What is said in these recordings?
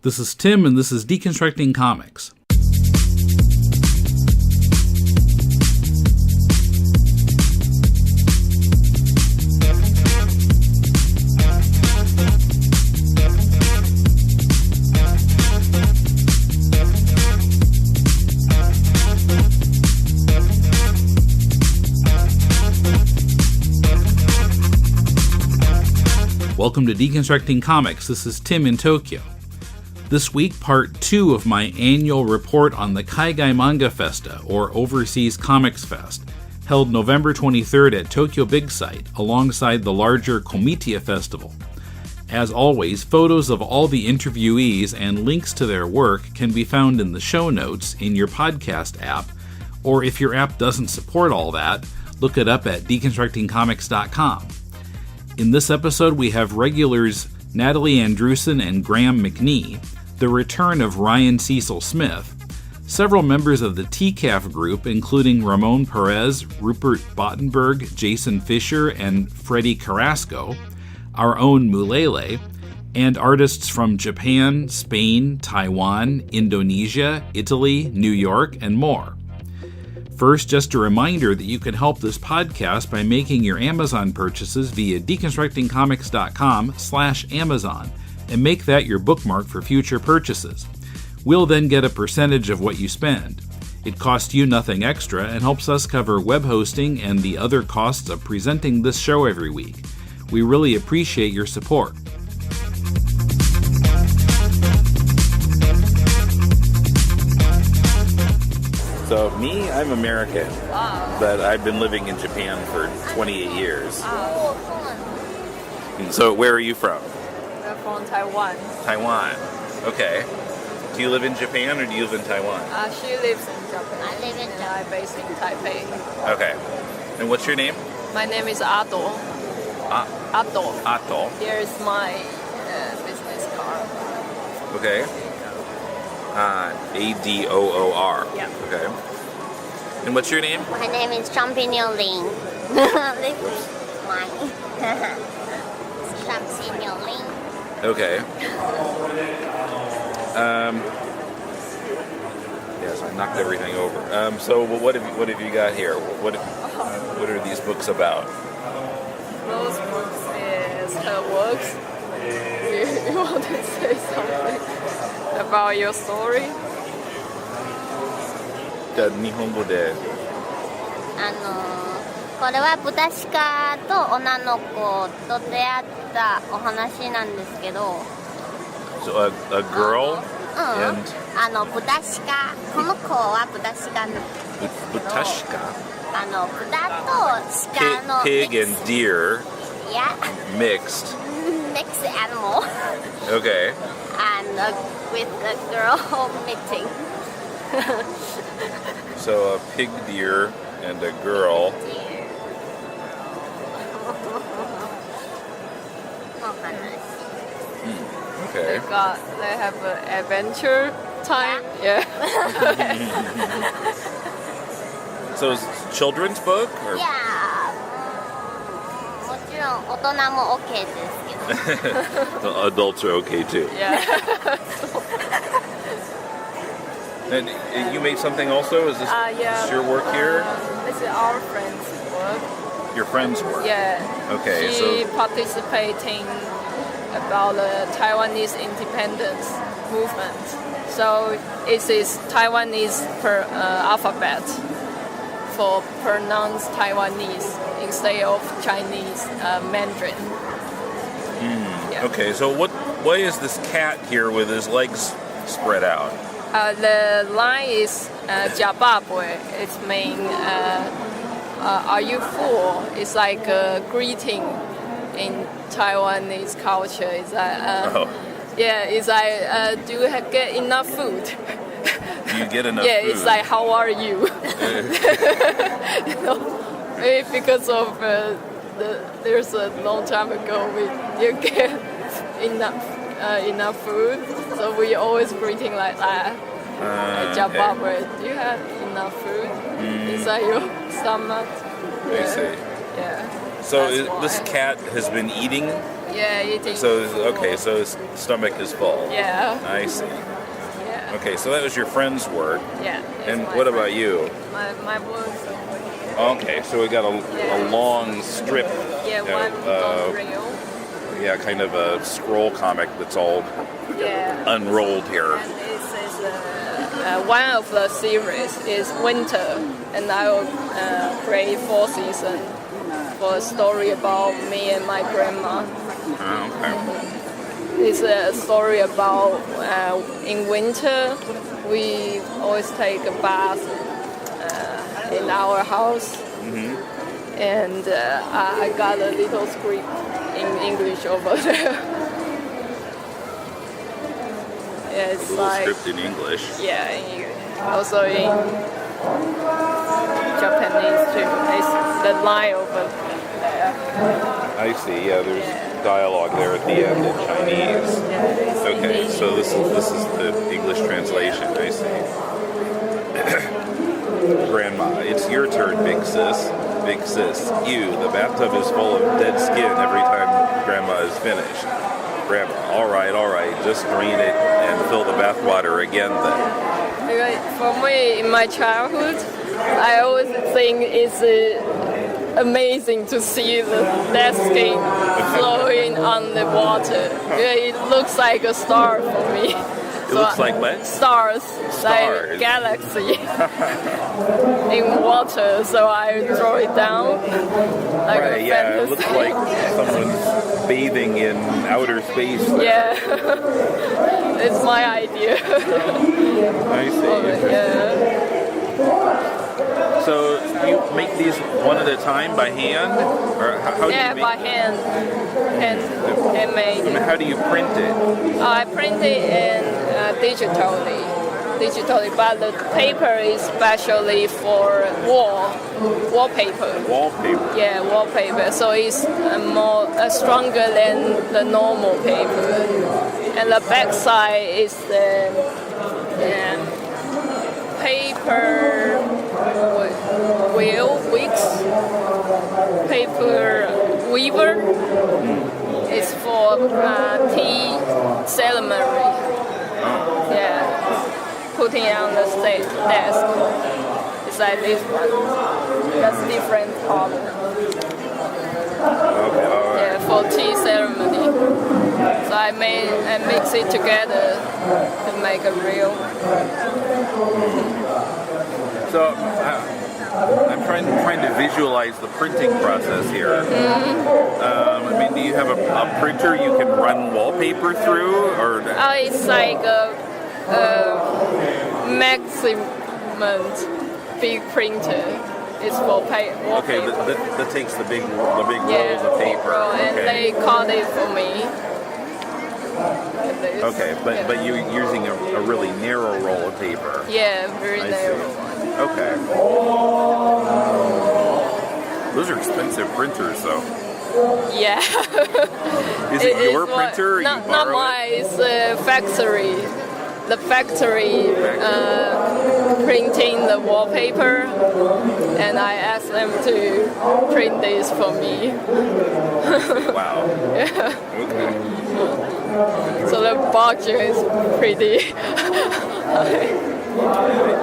This is Tim, and this is Deconstructing Comics. Welcome to Deconstructing Comics. This is Tim in Tokyo. This week, part 2 of my annual report on the Kaigai Manga Festa, or Overseas Comics Fest, held November 23rd at Tokyo Big Sight, alongside the larger Komitia Festival. As always, photos of all the interviewees and links to their work can be found in the show notes in your podcast app, or if your app doesn't support all that, look it up at deconstructingcomics.com. In this episode, we have regulars Natalie Andrewson and Graeme McNee, the return of Ryan Cecil Smith, several members of the TCAF group, including Ramon Perez, Rupert Bottenberg, Jason Fisher, and Freddy Carrasco, our own Mulele, and artists from Japan, Spain, Taiwan, Indonesia, Italy, New York, and more. First, just a reminder that you can help this podcast by making your Amazon purchases via deconstructingcomics.com/Amazon and make that your bookmark for future purchases. We'll then get a percentage of what you spend. It costs you nothing extra and helps us cover web hosting and the other costs of presenting this show every week. We really appreciate your support. So me, I'm American, but I've been living in Japan for 28 years. So where are you from? I'm from Taiwan. Taiwan. Okay. Do you live in Japan or do you live in Taiwan? She lives in Japan. I live in Japan. I'm based in Taipei. Okay. And what's your name? My name is Adoor. Adoor. Adoor. Here is my business card. Okay. Adoor. Yeah. Okay. And what's your name? My name is Champignonlin. This is mine. Champignonlin. Okay. Yes, I knocked everything over. So what have you got here? What are these books about? Those books is her works. You want to say something about your story? じゃあ日本語で。これは豚鹿と女の子と出会ったお話なんですけど。So a girl and 豚鹿、この子は豚鹿の。豚鹿。豚と鹿の。Pig and deer. Yeah. Mixed animal. Okay. And with a girl meeting. So a pig deer and a girl. Okay. They have an adventure time. Yeah. So it's a children's book? Or? Yeah. もちろん大人も OK ですけど。Adults are okay too. Yeah. And you made something also? Is this your work here? This is our friend's work. Your friend's work? Yeah. Okay, she participating about the Taiwanese independence movement. So it is Taiwanese alphabet for pronounced Taiwanese instead of Chinese Mandarin. Yeah. Okay, so why is this cat here with his legs spread out? The line is Jababwe. It's mean are you full? It's like a greeting in Taiwanese culture. It's like yeah, it's like do you get enough food? Do you get enough yeah, food? it's like how are you? You know, maybe because of there's a long time ago we didn't get enough food, so we always greeting like that. Jababwe, do you have enough food inside your stomach? I see. Yeah. So this cat has been eating Yeah, eating. So food. so his stomach is full. Yeah. I see. Yeah. Okay, so that was your friend's work. Yeah. And what about you? My work. Okay, so we got a long strip. Yeah, one long reel. Yeah, kind of a scroll comic that's all unrolled here. And this is one of the series is winter, and I will create 4 seasons for a story about me and my grandma. Okay. It's a story about in winter we always take a bath in our house, and I got a little script in English over there. Yeah, it's like script in English. Yeah, in English. Also in Japanese too. It's the line over there. I see. Yeah, there's dialogue there at the end in Chinese. Yeah, okay, so this is the English translation. I see. Grandma, it's your turn, big sis. Big sis, you. The bathtub is full of dead skin every time Grandma is finished. Grandma, all right, just drain it and fill the bathwater again then. For me, in my childhood, I always think it's amazing to see the dead skin flowing on the water. It looks like a star for me. It looks like what? Stars. Like galaxy in water, so I draw it down. Like right, yeah, it looks like someone's bathing in outer space. Yeah, it's my idea. I see. Yeah. So you make these one at a time by hand, or how do you make? By hand, handmade. I mean, how do you print it? I print it in digitally, but the paper is specially for wallpaper. Wallpaper. Yeah, wallpaper. So it's more stronger than the normal paper, and the back side is the paper paper weaver. It's for tea ceremony. Yeah, putting it on the desk. It's like this one. That's different color. Okay, all right. Yeah, for tea ceremony. So I mix it together to make a reel. So I'm trying to visualize the printing process here. I mean, do you have a printer you can run wallpaper through, or? It's like a maximum big printer. It's for wallpaper. Okay, that takes the big rolls of paper. And they cut it for me. Okay, but you're using a really narrow roll of paper. Yeah, very narrow one. Okay. Those are expensive printers, though. Yeah. Is it your printer? Or not mine. It's a factory. The factory printing the wallpaper, and I asked them to print this for me. Wow. Yeah. Okay. So the budget is pretty high.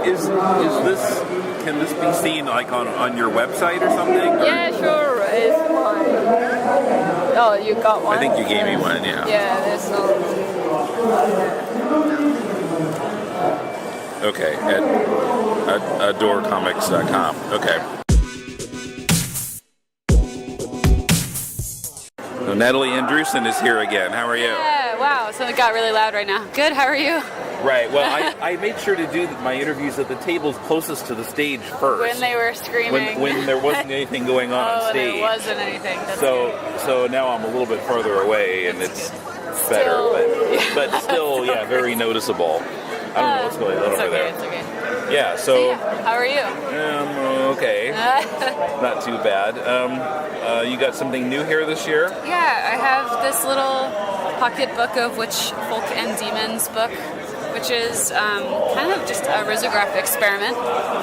Is this? Can this be seen like on your website or something? Or? Yeah, sure. It's mine. Oh, you got one? I think you gave me one. Yeah. Yeah, there's no. Okay, at adoorcomics.com. Okay. So Natalie Andrewson is here again. How are you? Yeah, wow. So it got really loud right now. Good, how are you? Right, well, I made sure to do my interviews at the tables closest to the stage first. When they were screaming. When there wasn't anything going on stage. There wasn't anything. So now I'm a little bit further away, and it's better. But still, yeah, very noticeable. I don't know what's going on over there. It's okay. Yeah, so how are you? Okay. Not too bad. You got something new here this year? Yeah, I have this little pocket book of Witch, Folk, and Demons book, which is kind of just a risograph experiment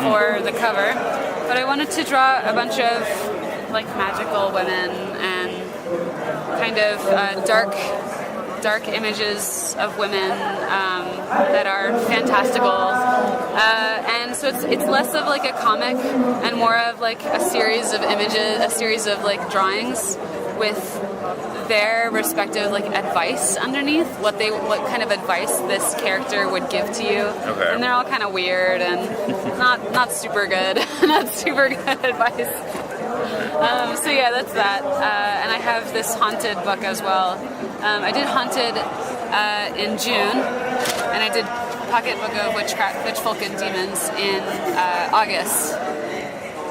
for the cover. But I wanted to draw a bunch of like magical women and kind of dark images of women that are fantastical, and so it's less of like a comic and more of like a series of images, a series of like drawings with their respective like advice underneath, what kind of advice this character would give to you. Okay. And they're all kind of weird and not super good, not super good advice. So yeah, that's that. And I have this Haunted book as well. I did Haunted in June, and I did Pocket Book of Witch Folk and Demons in August.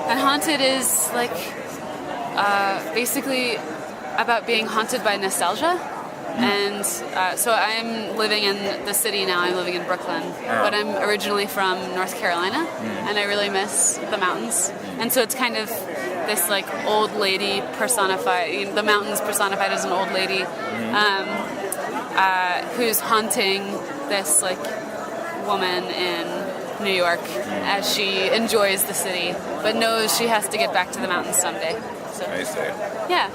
And Haunted is like basically about being haunted by nostalgia. And so I'm living in the city now. I'm living in Brooklyn, but I'm originally from North Carolina, and I really miss the mountains. And so it's kind of this like old lady personified, the mountains personified as an old lady who's haunting this like woman in New York as she enjoys the city, but knows she has to get back to the mountains someday. So, I see. Yeah.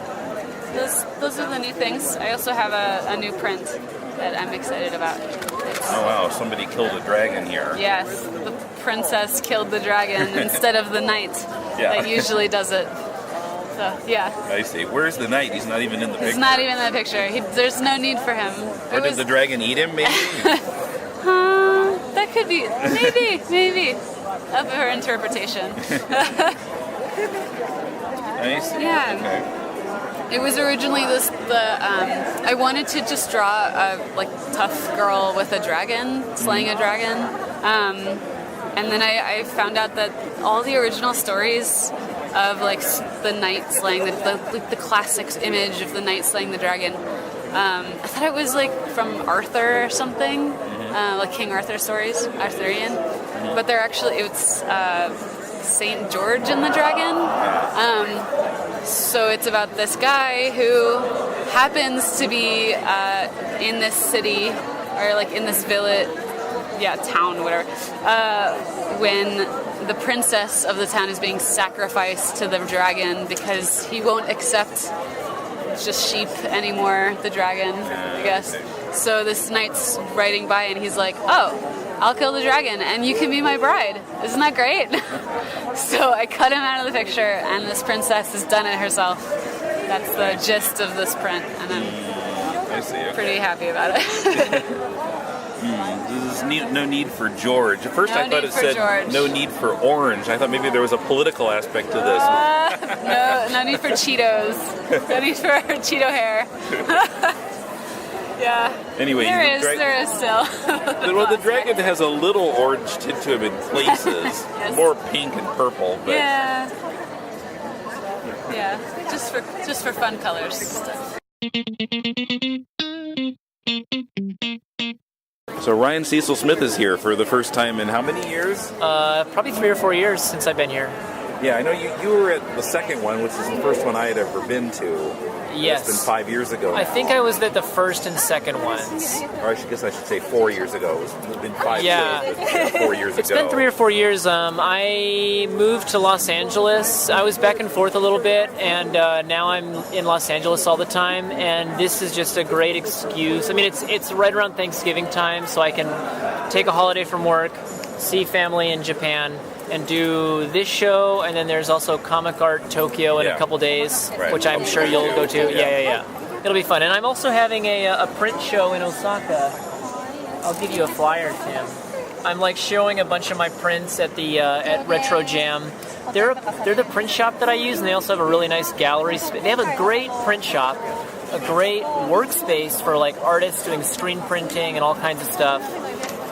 Those are the new things. I also have a new print that I'm excited about. Oh wow, somebody killed a dragon here. Yes, the princess killed the dragon instead of the knight that usually does it. So, yeah. I see. Where's the knight? He's not even in the picture. He's not even in the picture. There's no need for him. Or did the dragon eat him, maybe? That could be. Maybe. Up for interpretation. I see. Yeah. Okay. It was originally I wanted to just draw a like tough girl with a dragon, slaying a dragon, and then I found out that all the original stories of like the knight slaying the classic image of the knight slaying the dragon, I thought it was like from Arthur or something, like King Arthur stories, Arthurian, but they're actually it's Saint George and the Dragon. So it's about this guy who happens to be in this city, or like in this village, town, whatever, when the princess of the town is being sacrificed to the dragon because he won't accept just sheep anymore, the dragon, I guess. So this knight's riding by and he's like, oh, I'll kill the dragon and you can be my bride. Isn't that great? So I cut him out of the picture and this princess has done it herself. That's the gist of this print, and I'm pretty happy about it. There's no need for George. At first I thought it said George. No need for orange. I thought maybe there was a political aspect to this. No need for Cheetos. No need for Cheeto hair. Yeah. Anyway, there is still. Well, the dragon has a little orange tint to him in places, yes. More pink and purple. But yeah, just for fun colors. So Ryan Cecil Smith is here for the first time in how many years? Probably 3 or 4 years since I've been here. Yeah, I know you were at the second one, which is the first one I had ever been to. Yes. It's been 5 years ago now. I think I was at the first and second ones. Or I guess I should say 4 years ago. It's been 5 years, but 4 years It's ago. been 3 or 4 years. I moved to Los Angeles. I was back and forth a little bit, and now I'm in Los Angeles all the time, and this is just a great excuse. I mean, it's right around Thanksgiving time, so I can take a holiday from work, see family in Japan, and do this show, and then there's also Comic Art Tokyo in a couple days, which I'm sure you'll go to. Yeah. It'll be fun. And I'm also having a print show in Osaka. I'll give you a flyer, Tim. I'm like showing a bunch of my prints at the at Retro Jam. They're the print shop that I use, and they also have a really nice gallery. They have a great print shop, a great workspace for like artists doing screen printing and all kinds of stuff.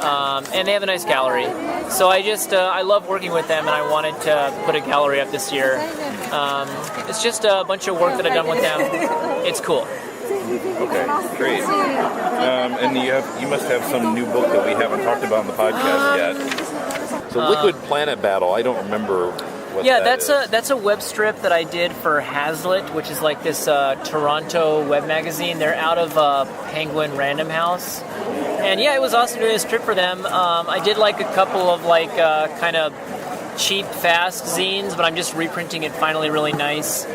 And they have a nice gallery. So I love working with them, and I wanted to put a gallery up this year. It's just a bunch of work that I've done with them. It's cool. Okay, great. And you must have some new book that we haven't talked about on the podcast yet. So Liquid Planet Battle, I don't remember what that is. That's a web strip that I did for Hazlitt, which is like this Toronto web magazine. They're out of Penguin Random House. And yeah, it was awesome doing this trip for them. I did like a couple of like kind of cheap, fast zines, but I'm just reprinting it finally really nice.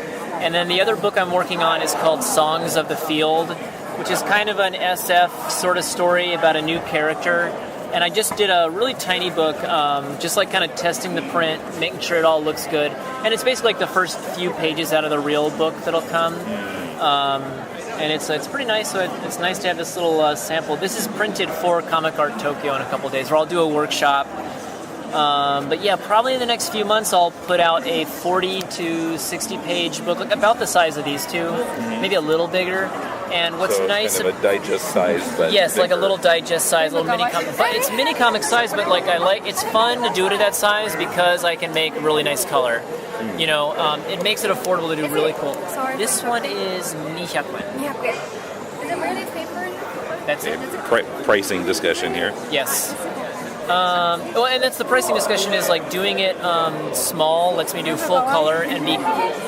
And then the other book I'm working on is called Songs of the Field, which is kind of an SF sort of story about a new character. And I just did a really tiny book, just like kind of testing the print, making sure it all looks good. And it's basically like the first few pages out of the real book that'll come. And it's pretty nice, so it's nice to have this little sample. This is printed for Comic Art Tokyo in a couple days, where I'll do a workshop. But yeah, probably in the next few months I'll put out a 40 to 60 page book, like about the size of these two, maybe a little bigger. And what's nice, kind of a digest size, but yes, bigger. like a little digest size, little mini comic. But it's mini comic size, but like it's fun to do it at that size because I can make really nice color. You know, it makes it affordable to do really cool. This one is 200 yen. Is it really paper? That's it. Pricing discussion here. Yes. Well, and that's the pricing discussion is like doing it small lets me do full color and be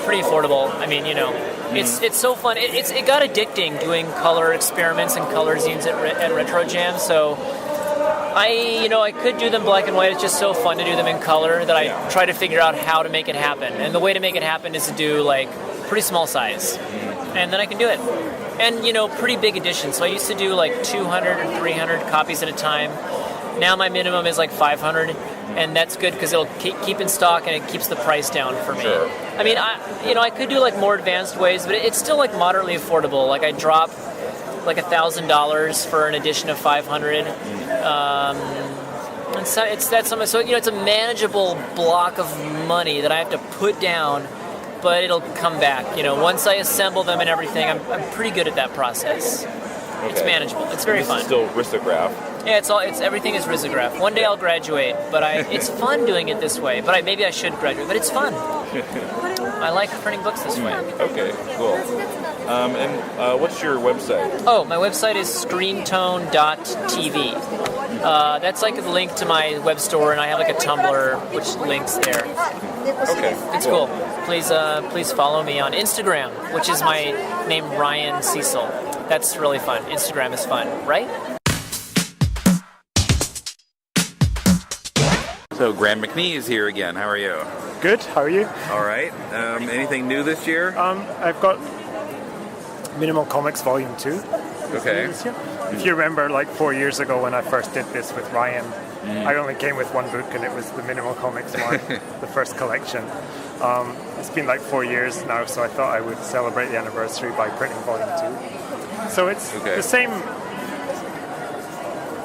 pretty affordable. I mean, you know, it's so fun. It got addicting doing color experiments and color zines at Retro Jam. So I could do them black and white. It's just so fun to do them in color that I try to figure out how to make it happen. And the way to make it happen is to do like pretty small size, and then I can do it. And you know, pretty big editions. So I used to do like 200 or 300 copies at a time. Now my minimum is like 500, and that's good because it'll keep in stock and it keeps the price down for me. Sure. I mean, I could do like more advanced ways, but it's still like moderately affordable. Like I drop like $1,000 for an edition of 500. And so it's that something. So it's a manageable block of money that I have to put down, but it'll come back. You know, once I assemble them and everything, I'm pretty good at that process. Okay. It's manageable. It's very fun. It's still risograph. Yeah, everything is risograph. One day I'll graduate, but it's fun doing it this way. But maybe I should graduate, but it's fun. I like printing books this way. Okay, cool. And what's your website? Oh, my website is screentone.tv. That's like the link to my web store, and I have like a Tumblr which links there. Okay, it's cool. Please follow me on Instagram, which is my name Ryan Cecil. That's really fun. Instagram is fun, right? So Graeme McNee is here again. How are you? Good. How are you? All right. Anything new this year? I've got Minimal Comics Volume 2. Okay. If you remember, like 4 years ago when I first did this with Ryan, I only came with one book, and it was the Minimal Comics one, the first collection. It's been like 4 years now, so I thought I would celebrate the anniversary by printing Volume 2. So it's the same.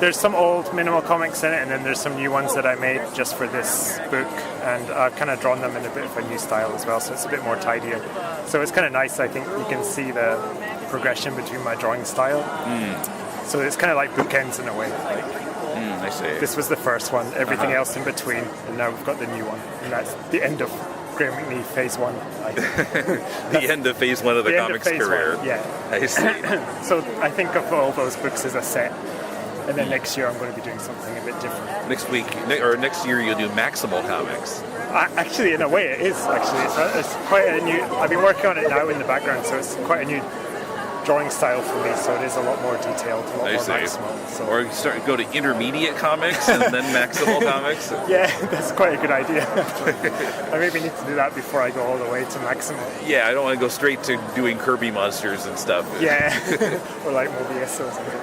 There's some old Minimal Comics in it, and then there's some new ones that I made just for this book, and I've kind of drawn them in a bit of a new style as well, so it's a bit more tidier. So it's kind of nice. I think you can see the progression between my drawing style. So it's kind of like bookends in a way. I see. This was the first one, everything else in between, and now we've got the new one, and that's the end of Graeme McNee Phase 1. The end of Phase 1 of the comics career. Yeah. I see. So I think of all those books as a set. And then next year I'm going to be doing something a bit different. Next year you'll do Maximal Comics. Actually, in a way, it is. Actually, it's quite a new. I've been working on it now in the background, so it's quite a new drawing style for me. So it is a lot more detailed, a lot more maximal. So. Or you go to Intermediate Comics and then Maximal Comics. Yeah, that's quite a good idea. I maybe need to do that before I go all the way to Maximal. Yeah, I don't want to go straight to doing Kirby monsters and stuff. Yeah, or like Mobius or something.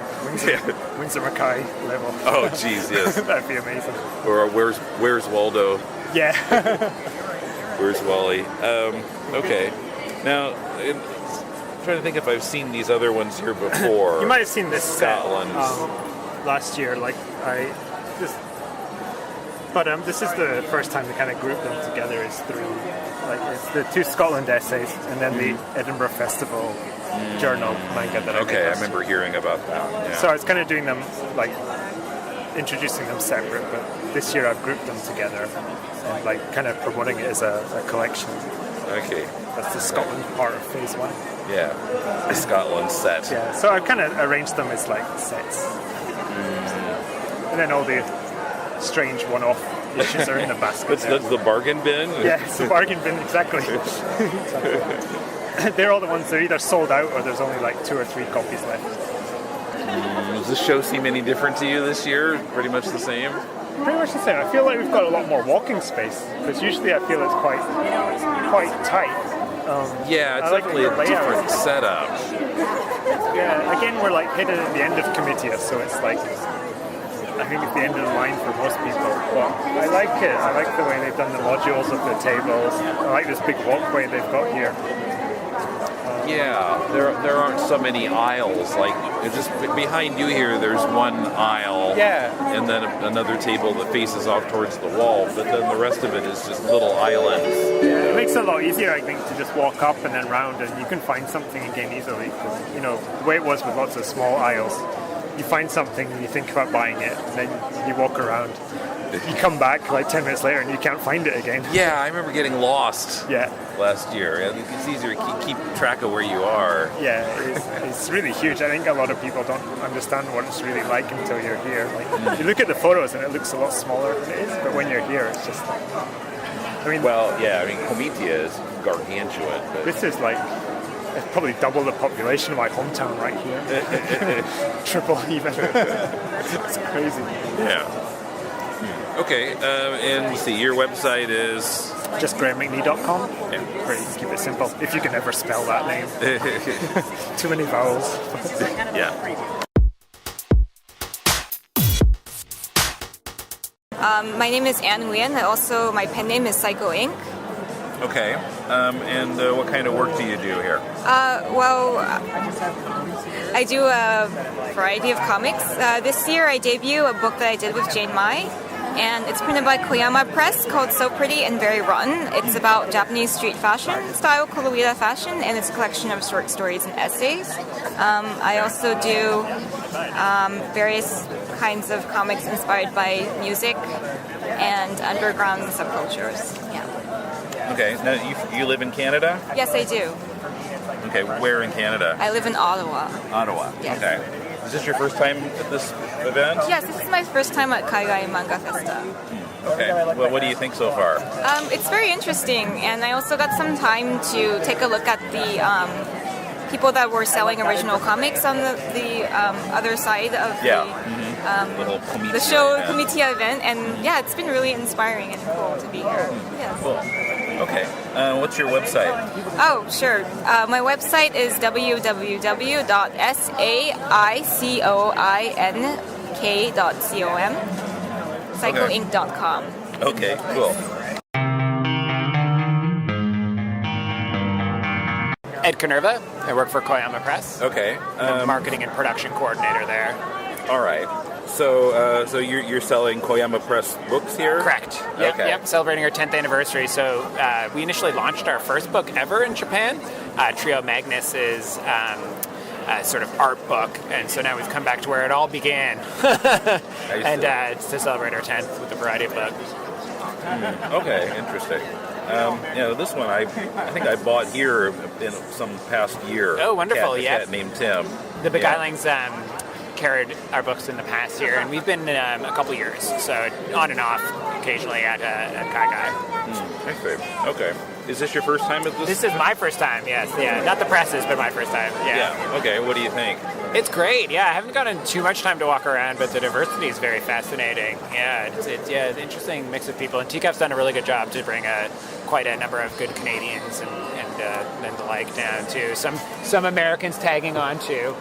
Windsor Mackay level. Oh, jeez, yes. That'd be amazing. Or Where's Waldo? Yeah. Where's Wally? Okay. Now, I'm trying to think if I've seen these other ones here before. You might have seen this Scotland last year. This is the first time to kind of group them together as three. Like it's the 2 Scotland essays, and then the Edinburgh Festival journal manga that I made. I remember hearing about that. Yeah. So I was kind of doing them, like introducing them separate, but this year I've grouped them together and like kind of promoting it as a collection. Okay. That's the Scotland part of Phase 1. Yeah, the Scotland set. Yeah, so I've kind of arranged them as like sets. And then all the strange one-off issues are in the basket. That's the bargain bin? Yeah, it's the bargain bin, exactly. They're all the ones that are either sold out or there's only like 2 or 3 copies left. Does this show seem any different to you this year? Pretty much the same? Pretty much the same. I feel like we've got a lot more walking space, because usually I feel it's quite tight. Yeah, it's I like definitely a the layout. different setup. Yeah, again, we're like headed at the end of Comitia, so it's like, I think it's the end of the line for most people. But I like it. I like the way they've done the modules of the tables. I like this big walkway they've got here. Yeah, there aren't so many aisles. Like, it's just behind you here, there's one aisle. Yeah. And then another table that faces off towards the wall, but then the rest of it is just little islands. It makes it a lot easier, I think, to just walk up and then round, and you can find something again easily. 'Cause, you know, the way it was with lots of small aisles, you find something and you think about buying it, and then you walk around. You come back like 10 minutes later and you can't find it again. Yeah, I remember getting lost Yeah. last year. It's easier to keep track of where you are. Yeah, it's really huge. I think a lot of people don't understand what it's really like until you're here. Like, you look at the photos and it looks a lot smaller than it is, but when you're here, it's just like, I mean, Well, yeah, I mean, Comitia is gargantuan, but this is like, it's probably double the population of my hometown right here. Triple even. It's crazy. yeah. Okay, and let's see, your website is... Just GraemeMcNee.com. Yeah. Pretty, keep it simple. If you can ever spell that name. Too many vowels. Yeah. My name is Ann Nguyen. My pen name is saicoink. Okay, and what kind of work do you do here? I do a variety of comics. This year I debut a book that I did with Jane Mai, and it's printed by Koyama Press called So Pretty and Very Rotten. It's about Japanese street fashion style, Koloida fashion, and it's a collection of short stories and essays. I also do various kinds of comics inspired by music and underground subcultures. Yeah. Okay, now you live in Canada? Yes, I do. Okay, where in Canada? I live in Ottawa. Ottawa. Yes. Okay. Is this your first time at this event? Yes, this is my first time at Kaigai Manga Festa. Okay. Well, what do you think so far? It's very interesting, and I also got some time to take a look at the people that were selling original comics on the other side of the show Comitia event, and yeah, it's been really inspiring and cool to be here. Yes. Cool. Okay. What's your website? Oh, sure. My website is www.saicoink.com. Saicoink.com. Okay, cool. Ed Kanerva. I work for Koyama Press. Okay. I'm the marketing and production coordinator there. All right. So you're selling Koyama Press books here? Correct. Yep. Celebrating our 10th anniversary. So we initially launched our first book ever in Japan. Trio Magnus is a sort of art book, and so now we've come back to where it all began. And it's to celebrate our 10th with a variety of books. Okay, interesting. This one I think I bought here in some past year. Oh, wonderful! A cat named Tim. The Beguilings carried our books in the past year, and we've been a couple years, so on and off occasionally at Kaigai. I see. Okay. Is this your first time at this? This is my first time. Yes. Yeah. Not the presses, but my first time. Yeah. Okay. What do you think? It's great. Yeah. I haven't gotten too much time to walk around, but the diversity is very fascinating. Yeah. It's an interesting mix of people, and TCAF's done a really good job to bring quite a number of good Canadians and the like down too. Some Americans tagging on too.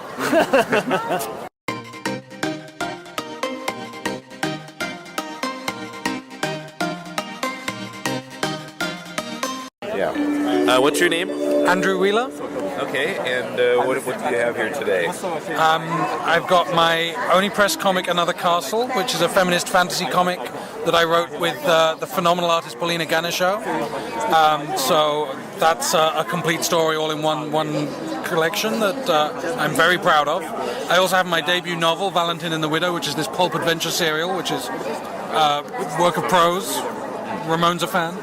Yeah. What's your name? Andrew Wheeler. Okay, and what do you have here today? I've got my only press comic, Another Castle, which is a feminist fantasy comic that I wrote with the phenomenal artist Paulina Ganesho. So that's a complete story all in one collection that I'm very proud of. I also have my debut novel, Valentine and the Widow, which is this pulp adventure serial, which is work of prose. Ramon's a fan.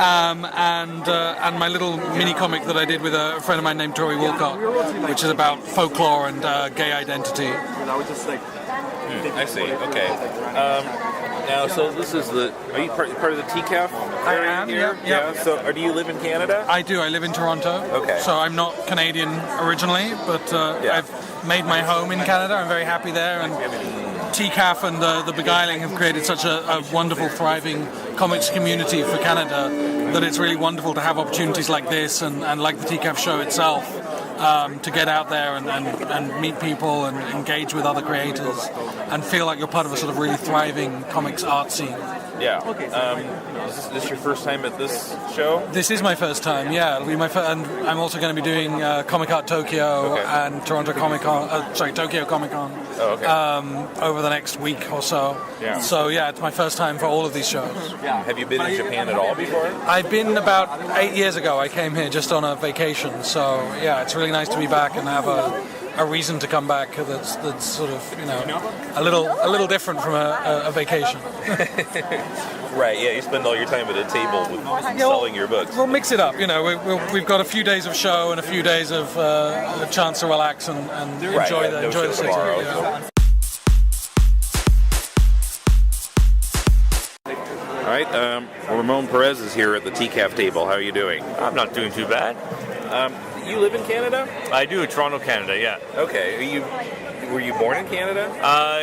And my little mini comic that I did with a friend of mine named Tori Wilcott, which is about folklore and gay identity. I see. Okay. Now, so this is are you part of the TCAF area? I am. Here? Yeah. So, do you live in Canada? I do. I live in Toronto. Okay. So I'm not Canadian originally, but I've made my home in Canada. I'm very happy there, and TCAF and the Beguiling have created such a wonderful, thriving comics community for Canada that it's really wonderful to have opportunities like this and like the TCAF show itself to get out there and meet people and engage with other creators and feel like you're part of a sort of really thriving comics art scene. Yeah. Is this your first time at this show? This is my first time, yeah. It'll be my and I'm also going to be doing Comic Art Tokyo and Toronto Comic Con, Tokyo Comic Con over the next week or so. Yeah. So yeah, it's my first time for all of these shows. Have you been in Japan at all before? I've been about 8 years ago. I came here just on a vacation. So yeah, it's really nice to be back and have a reason to come back that's sort of, you know, a little different from a vacation. Right, yeah, you spend all your time at a table with selling your books. We'll mix it up, you know, we've got a few days of show and a few days of a chance to relax and enjoy the city. Yeah. All right, Ramon Perez is here at the TCAF table. How are you doing? I'm not doing too bad. You live in Canada? I do, Toronto, Canada, yeah. Okay, were you born in Canada?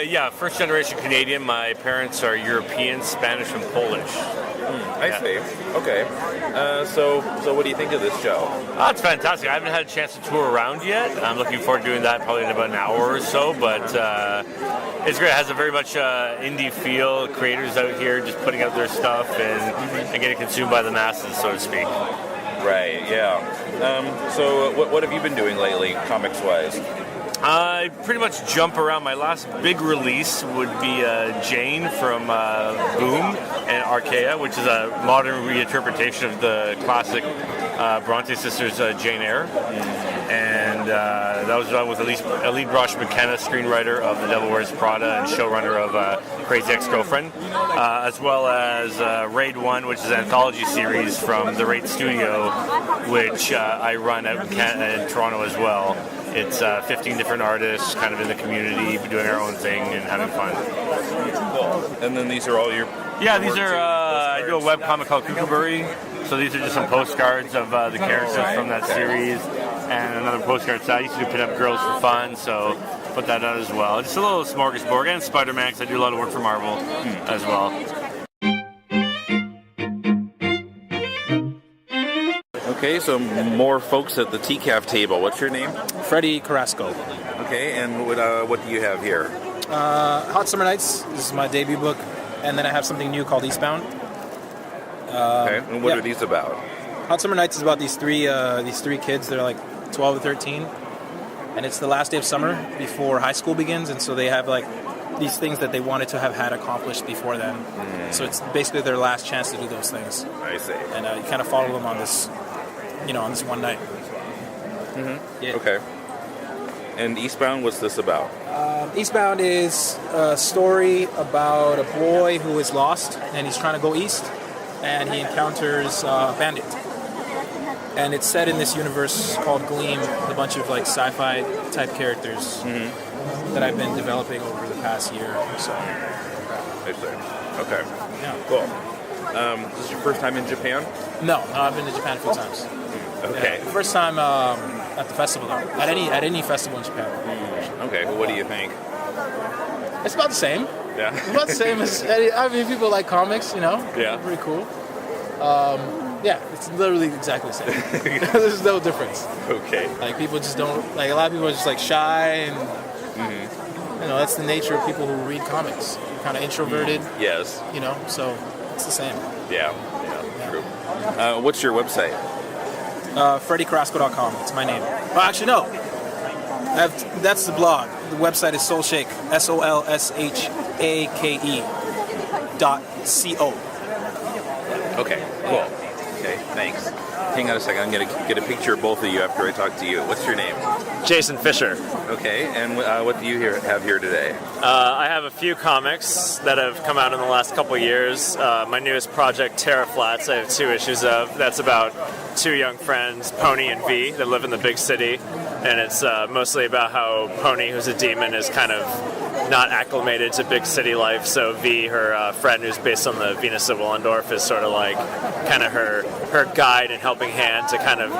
Yeah, first generation Canadian. My parents are European, Spanish, and Polish. I see. Okay. So what do you think of this show? It's fantastic. I haven't had a chance to tour around yet. I'm looking forward to doing that probably in about an hour or so, but it's great. It has a very much indie feel. Creators out here just putting out their stuff and getting consumed by the masses, so to speak. Right, yeah. So what have you been doing lately, comics-wise? I pretty much jump around. My last big release would be Jane from Boom and Archaea, which is a modern reinterpretation of the classic Bronte sisters Jane Eyre. And that was done with Elise Brosh McKenna, screenwriter of The Devil Wears Prada and showrunner of Crazy Ex-Girlfriend, as well as Raid 1, which is an anthology series from the Raid Studio, which I run out in Toronto as well. It's 15 different artists kind of in the community doing our own thing and having fun. Cool. And then these are all your... Yeah, these are... I do a webcomic called Kookaburry. So these are just some postcards of the characters from that series. And another postcard set. I used to do Pin-Up Girls for fun, so put that out as well. Just a little smorgasbord. And Spider-Man, because I do a lot of work for Marvel as well. Okay, so more folks at the TCAF table. What's your name? Freddy Carrasco. Okay, and what do you have here? Hot Summer Nights. This is my debut book. And then I have something new called Eastbound. Okay, and what are these about? Hot Summer Nights is about these three kids. They're like 12 to 13. And it's the last day of summer before high school begins. And so they have like these things that they wanted to have had accomplished before then. So it's basically their last chance to do those things. I see. And you kind of follow them on this, on this one night. Yeah. Okay. And Eastbound, what's this about? Eastbound is a story about a boy who is lost and he's trying to go east, and he encounters a bandit. And it's set in this universe called Gleam, with a bunch of like sci-fi type characters that I've been developing over the past year or so. I see. Okay. Yeah. Cool. This is your first time in Japan? No, I've been to Japan a few times. Okay. Yeah, first time at the festival, though. At any festival in Japan. Okay. Well, what do you think? It's about the same. Yeah. It's about the same as people like comics, Yeah. Pretty cool. Yeah, it's literally exactly the same. There's no difference. Okay. Like people just don't a lot of people are just like shy and that's the nature of people who read comics. You're kind of introverted. Yes. So it's the same. Yeah. True. What's your website? FreddyCarrasco.com. It's my name. Oh, actually, no. That's the blog. The website is Solshake. SOLSHAKE.co. Okay. Cool. Okay. Thanks. Hang on a second. I'm going to get a picture of both of you after I talk to you. What's your name? Jason Fisher. Okay. And what do you have here today? I have a few comics that have come out in the last couple of years. My newest project, Terra Flats, I have 2 issues of. That's about 2 young friends, Pony and V, that live in the big city. And it's mostly about how Pony, who's a demon, is kind of not acclimated to big city life. So V, her friend who's based on the Venus of Willendorf, is sort of like kind of her guide and helping hand to kind of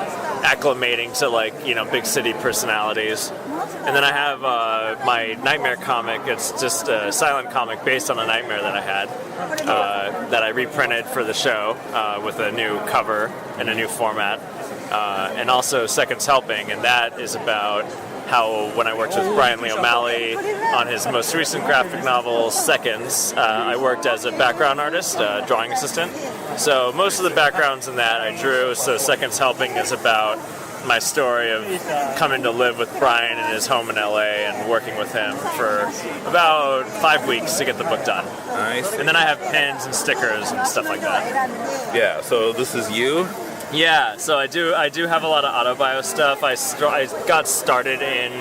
acclimating to big city personalities. And then I have my nightmare comic. It's just a silent comic based on a nightmare that I had that I reprinted for the show with a new cover and a new format. And also Seconds Helping, and that is about how when I worked with Brian Lee O'Malley on his most recent graphic novel, Seconds, I worked as a background artist, drawing assistant. So most of the backgrounds in that I drew, so Seconds Helping is about my story of coming to live with Brian in his home in LA and working with him for about 5 weeks to get the book done. Nice. And then I have pins and stickers and stuff like that. Yeah, so this is you? Yeah, so I do have a lot of autobio stuff. I got started in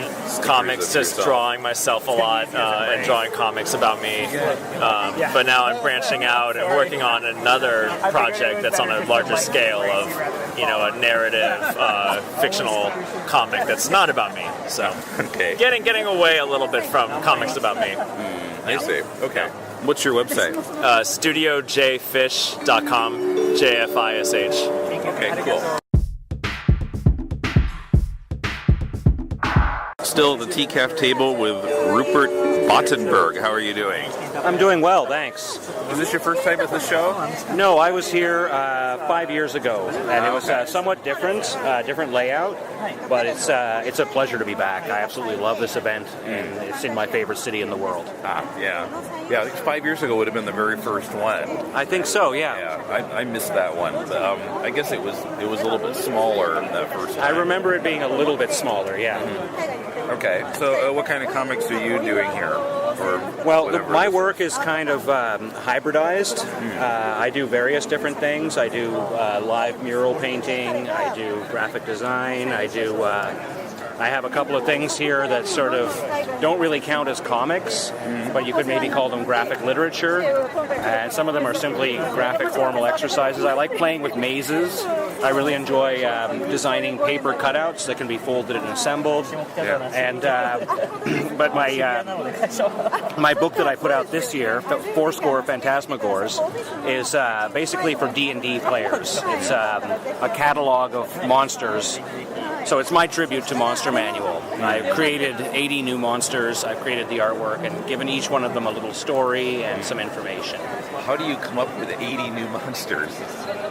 comics just drawing myself a lot and drawing comics about me. But now I'm branching out and working on another project that's on a larger scale of, a narrative, fictional comic that's not about me. So getting away a little bit from comics about me. I see. Okay. What's your website? StudioJFish.com, JFISH. Okay, cool. Still at the TCAF table with Rupert Bottenberg. How are you doing? I'm doing well, thanks. Was this your first time at the show? No, I was here 5 years ago, and it was somewhat different layout, but it's a pleasure to be back. I absolutely love this event, and it's in my favorite city in the world. Yeah, I think 5 years ago would have been the very first one. I think so, yeah. Yeah, I missed that one. I guess it was a little bit smaller that first time. I remember it being a little bit smaller, yeah. Okay, so what kind of comics are you doing here? My work is kind of hybridized. I do various different things. I do live mural painting. I do graphic design. I have a couple of things here that sort of don't really count as comics, but you could maybe call them graphic literature. And some of them are simply graphic formal exercises. I like playing with mazes. I really enjoy designing paper cutouts that can be folded and assembled. Yeah. And but my book that I put out this year, Fourscore Phantasmagores, is basically for D&D players. It's a catalog of monsters. So it's my tribute to Monster Manual. I've created 80 new monsters. I've created the artwork and given each one of them a little story and some information. How do you come up with 80 new monsters?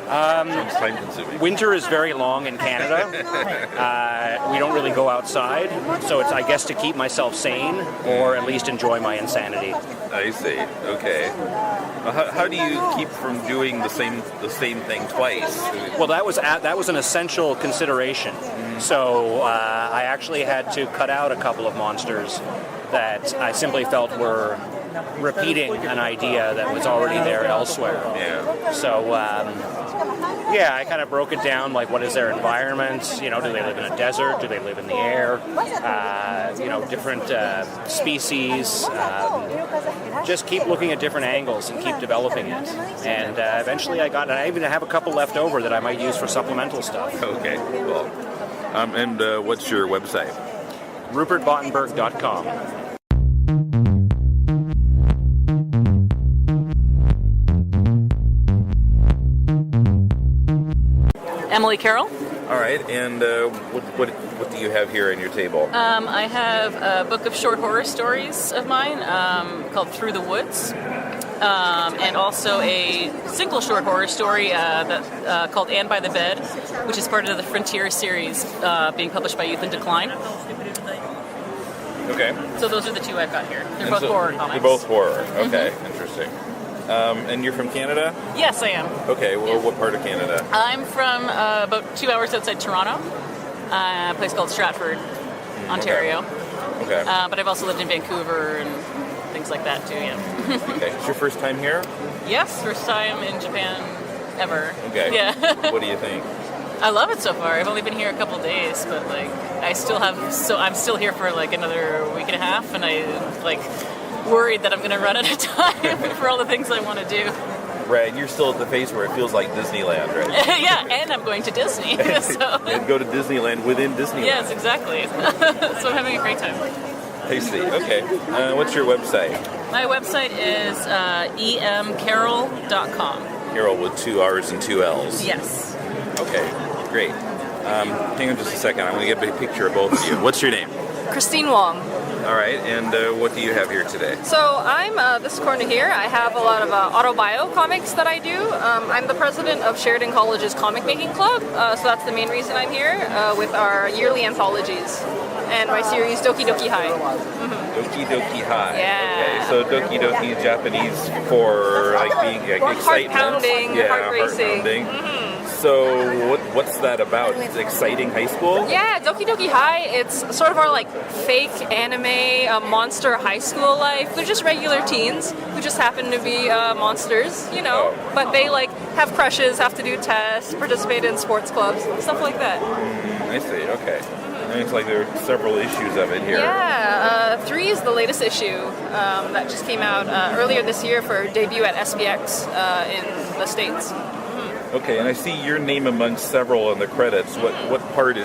Sounds time-consuming. Winter is very long in Canada. We don't really go outside, so it's, I guess, to keep myself sane or at least enjoy my insanity. I see. Okay. How do you keep from doing the same thing twice? Well, that was an essential consideration. So I actually had to cut out a couple of monsters that I simply felt were repeating an idea that was already there elsewhere. Yeah. So, I kind of broke it down, like what is their environment? Do they live in a desert? Do they live in the air? Different species. Just keep looking at different angles and keep developing it. And eventually I even have a couple left over that I might use for supplemental stuff. Okay, cool. And what's your website? RupertBottenberg.com. Emily Carroll. All right, and what do you have here on your table? I have a book of short horror stories of mine called Through the Woods, and also a single short horror story called And by the Bed, which is part of the Frontier series being published by Youth in Decline. Okay. So those are the two I've got here. They're both horror comics. They're both horror. Okay, interesting. And you're from Canada? Yes, I am. Okay, well, what part of Canada? I'm from about 2 hours outside Toronto, a place called Stratford, Ontario. Okay. But I've also lived in Vancouver and things like that too, yeah. Okay, it's your first time here? Yes, first time in Japan ever. Okay. Yeah. What do you think? I love it so far. I've only been here a couple days, but I'm still here for another week and a half, and worried that I'm going to run out of time for all the things I want to do. Right, and you're still at the phase where it feels like Disneyland, right? Yeah, and I'm going to Disney. And go to Disneyland within Disneyland. Yes, exactly. So I'm having a great time. I see. Okay. What's your website? My website is emcarroll.com. Carroll with 2 R's and 2 L's. Yes. Okay, great. Hang on just a second. I'm going to get a picture of both of you. What's your name? Christine Wong. All right, and what do you have here today? So I'm this corner here. I have a lot of autobio comics that I do. I'm the president of Sheridan College's comic making club, so that's the main reason I'm here with our yearly anthologies and my series Doki Doki High. Doki Doki High. Yeah. Okay, so Doki Doki is Japanese for like being like excitement. Heart pounding, heart racing. So what's that about? It's exciting high school? Yeah, Doki Doki High, it's sort of our like fake anime monster high school life. They're just regular teens who just happen to be monsters, you know, but they like have crushes, have to do tests, participate in sports clubs, stuff like that. I see, okay. And it's like there are several issues of it here. Yeah, 3 is the latest issue that just came out earlier this year for debut at SPX in the States. Okay, and I see your name among several in the credits. What part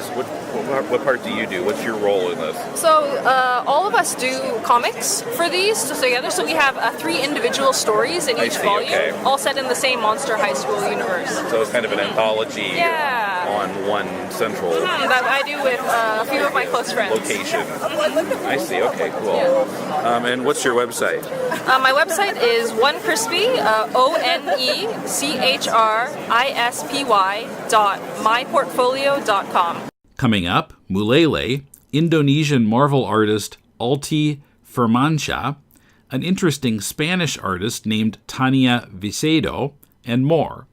do you do? What's your role in this? So all of us do comics for these together. So we have 3 individual stories in each volume, all set in the same Monster High School universe. So it's kind of an anthology on one central that I do with a few of my close friends. Location. I see. Okay, cool. And what's your website? My website is onecrispy, onechrispy.myportfolio.com. Coming up, Mulele, Indonesian Marvel artist Alti Firmansyah, an interesting Spanish artist named Tania Vicedo, and more.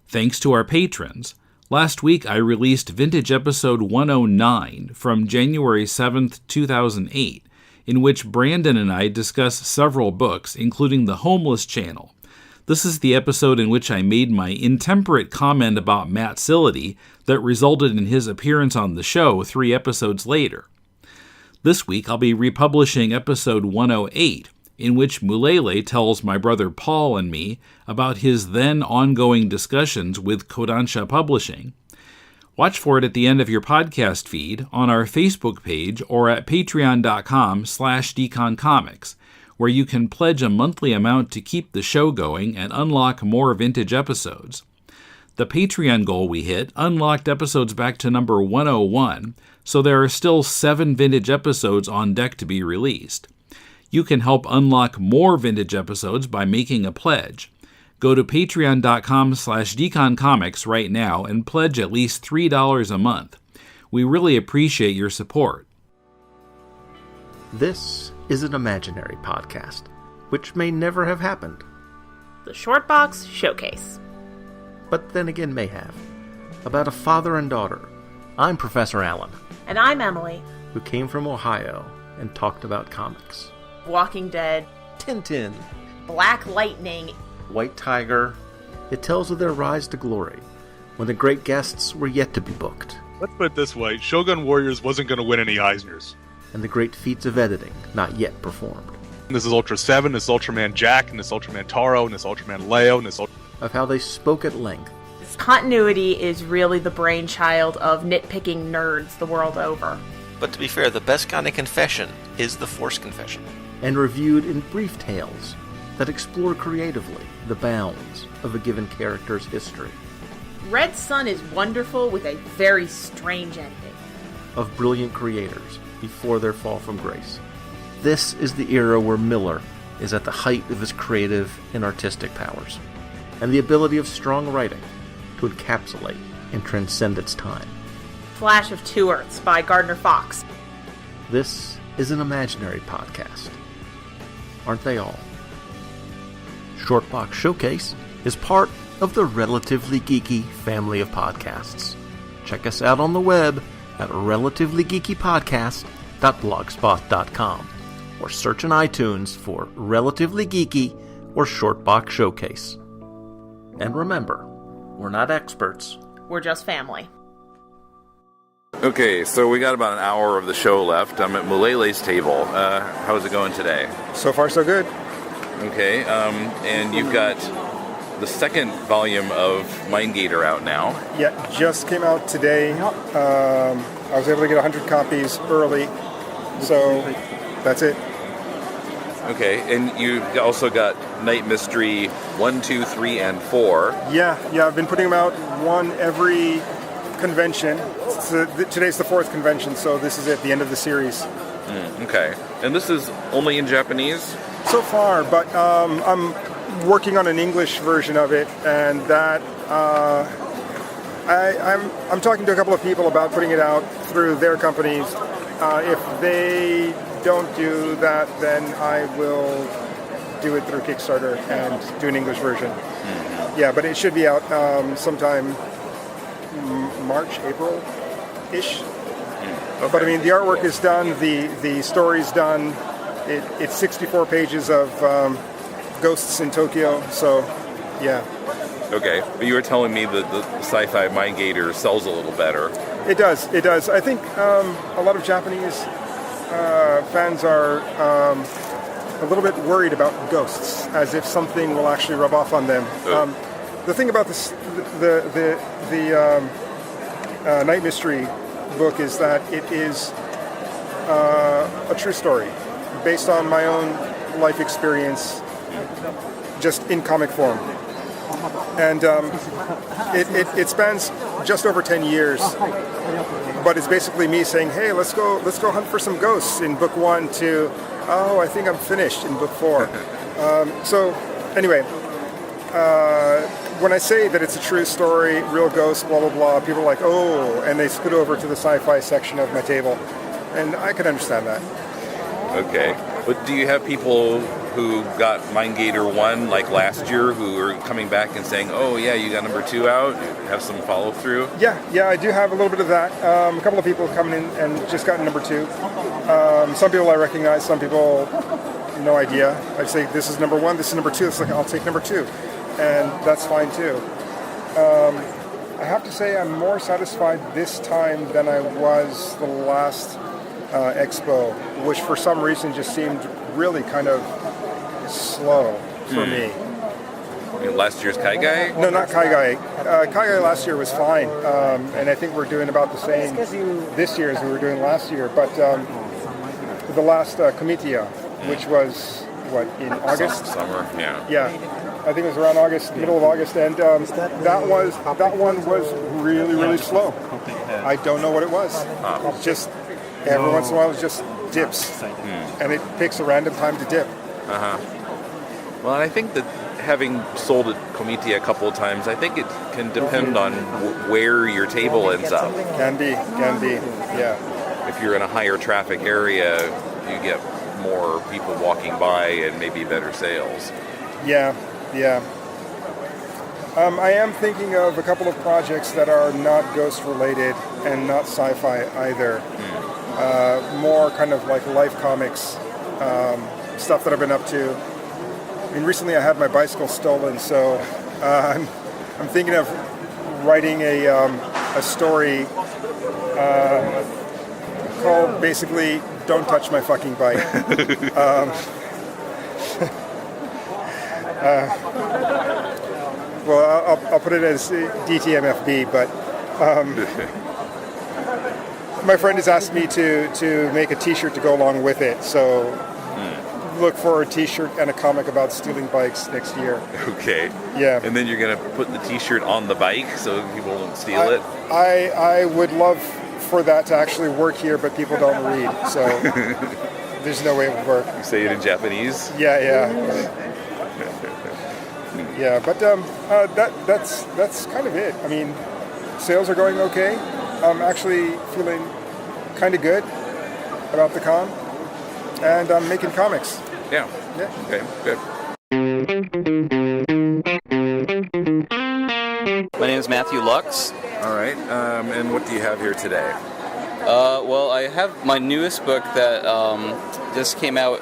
Thanks to our patrons, last week I released Vintage Episode 109 from January 7th, 2008, in which Brandon and I discuss several books, including The Homeless Channel. This is the episode in which I made my intemperate comment about Matt Sility that resulted in his appearance on the show 3 episodes later. This week I'll be republishing episode 108, in which Mulele tells my brother Paul and me about his then ongoing discussions with Kodansha Publishing. Watch for it at the end of your podcast feed, on our Facebook page, or at patreon.com/deconcomics, where you can pledge a monthly amount to keep the show going and unlock more vintage episodes. The Patreon goal we hit unlocked episodes back to number 101, so there are still 7 vintage episodes on deck to be released. You can help unlock more vintage episodes by making a pledge. Go to patreon.com/deconcomics right now and pledge at least $3 a month. We really appreciate your support. This is an imaginary podcast, which may never have happened. The Shortbox Showcase. But then again may have. About a father and daughter. I'm Professor Allen. And I'm Emily. Who came from Ohio and talked about comics. Walking Dead. Tintin. Black Lightning. White Tiger. It tells of their rise to glory, when the great guests were yet to be booked. Let's put it this way, Shogun Warriors wasn't going to win any Eisners. And the great feats of editing not yet performed. This is Ultra 7, this is Ultraman Jack, and this Ultraman Taro, and this Ultraman Leo, and this of how they spoke at length. Continuity is really the brainchild of nitpicking nerds the world over. But to be fair, the best kind of confession is the Force confession. And reviewed in brief tales that explore creatively the bounds of a given character's history. Red Sun is wonderful with a very strange ending. Of brilliant creators before their fall from grace. This is the era where Miller is at the height of his creative and artistic powers, and the ability of strong writing to encapsulate and transcend its time. Flash of Two Earths by Gardner Fox. This is an imaginary podcast. Aren't they all? Shortbox Showcase is part of the Relatively Geeky family of podcasts. Check us out on the web at relativelygeekypodcast.blogspot.com or search in iTunes for Relatively Geeky or Shortbox Showcase. And remember, we're not experts. We're just family. Okay, so we got about an hour of the show left. I'm at Mulele's table. How's it going today? So far, so good. Okay, and you've got the second volume of Mindgator out now. Yeah, just came out today. I was able to get 100 copies early, so that's it. Okay, and you also got Night Mystery 1, 2, 3, and 4. Yeah, I've been putting them out one every convention. Today's the 4th convention, so this is at the end of the series. Okay. And this is only in Japanese? So far, but I'm working on an English version of it, and that I'm talking to a couple of people about putting it out through their companies. If they don't do that, then I will do it through Kickstarter and do an English version. Yeah, but it should be out sometime March, April-ish. Okay. But I mean, the artwork is done, the story's done. It's 64 pages of ghosts in Tokyo, so yeah. Okay, but you were telling me that the Sci-Fi Mind Gator sells a little better. It does. I think a lot of Japanese fans are a little bit worried about ghosts, as if something will actually rub off on them. The thing about this, the Night Mystery book is that it is a true story based on my own life experience, just in comic form. And it spans just over 10 years, but it's basically me saying, hey, let's go hunt for some ghosts in book 1 to, oh, I think I'm finished in book 4. So anyway, when I say that it's a true story, real ghosts, blah, blah, blah, people are like, oh, and they scoot over to the sci-fi section of my table. And I can understand that. Okay. But do you have people who got Mind Gator 1 like last year who are coming back and saying, oh yeah, you got number 2 out? Have some follow through? Yeah, I do have a little bit of that. A couple of people coming in and just got number 2. Some people I recognize, some people no idea. I say, this is number 1, this is number 2. It's like, I'll take number 2. And that's fine too. I have to say I'm more satisfied this time than I was the last expo, which for some reason just seemed really kind of slow for me. Last year's Kaigai? No, not Kaigai. Kaigai last year was fine, and I think we're doing about the same this year as we were doing last year. But the last Komitia, which was in August? Summer, yeah. Yeah, I think it was around August, middle of August, and that one was really, really slow. I don't know what it was. Just every once in a while, it just dips, and it picks a random time to dip. Well, I think that having sold at Komitia a couple of times, I think it can depend on where your table ends up. Can be, yeah. If you're in a higher traffic area, you get more people walking by and maybe better sales. Yeah. I am thinking of a couple of projects that are not ghost related and not sci-fi either. More kind of like life comics, stuff that I've been up to. I mean, recently I had my bicycle stolen, so I'm thinking of writing a story called basically "Don't Touch My Fucking Bike." Well, I'll put it as DTMFB, but my friend has asked me to make a T-shirt to go along with it, so look for a T-shirt and a comic about stealing bikes next year. Okay. Yeah. And then you're going to put the T-shirt on the bike so people won't steal it? I would love for that to actually work here, but people don't read, so there's no way it would work. You say it in Japanese? Yeah. Yeah, but that's kind of it. I mean, sales are going okay. I'm actually feeling kind of good about the con, and I'm making comics. Yeah. Okay, good. My name is Matthew Lux. All right, and what do you have here today? Well, I have my newest book that just came out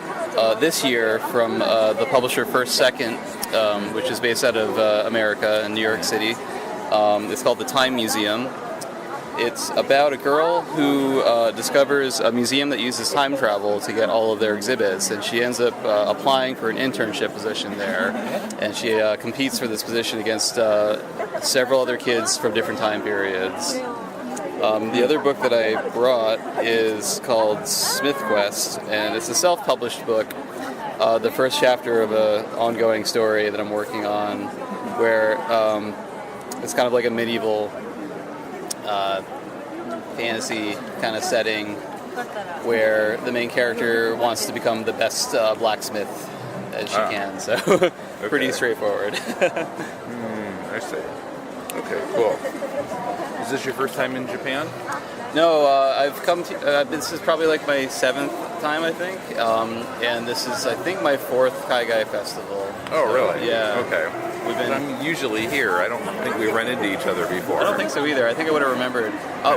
this year from the publisher First Second, which is based out of America in New York City. It's called The Time Museum. It's about a girl who discovers a museum that uses time travel to get all of their exhibits, and she ends up applying for an internship position there, and she competes for this position against several other kids from different time periods. The other book that I brought is called Smith Quest, and it's a self-published book, the first chapter of an ongoing story that I'm working on, where it's kind of like a medieval fantasy kind of setting where the main character wants to become the best blacksmith as she can. So pretty straightforward. I see. Okay, cool. Is this your first time in Japan? No, I've come to. This is probably like my 7th time, I think, and this is, I think, my 4th Kaigai festival. Oh, really? Yeah. Okay. I'm usually here. I don't think we run into each other before. I don't think so either. I think I would have remembered.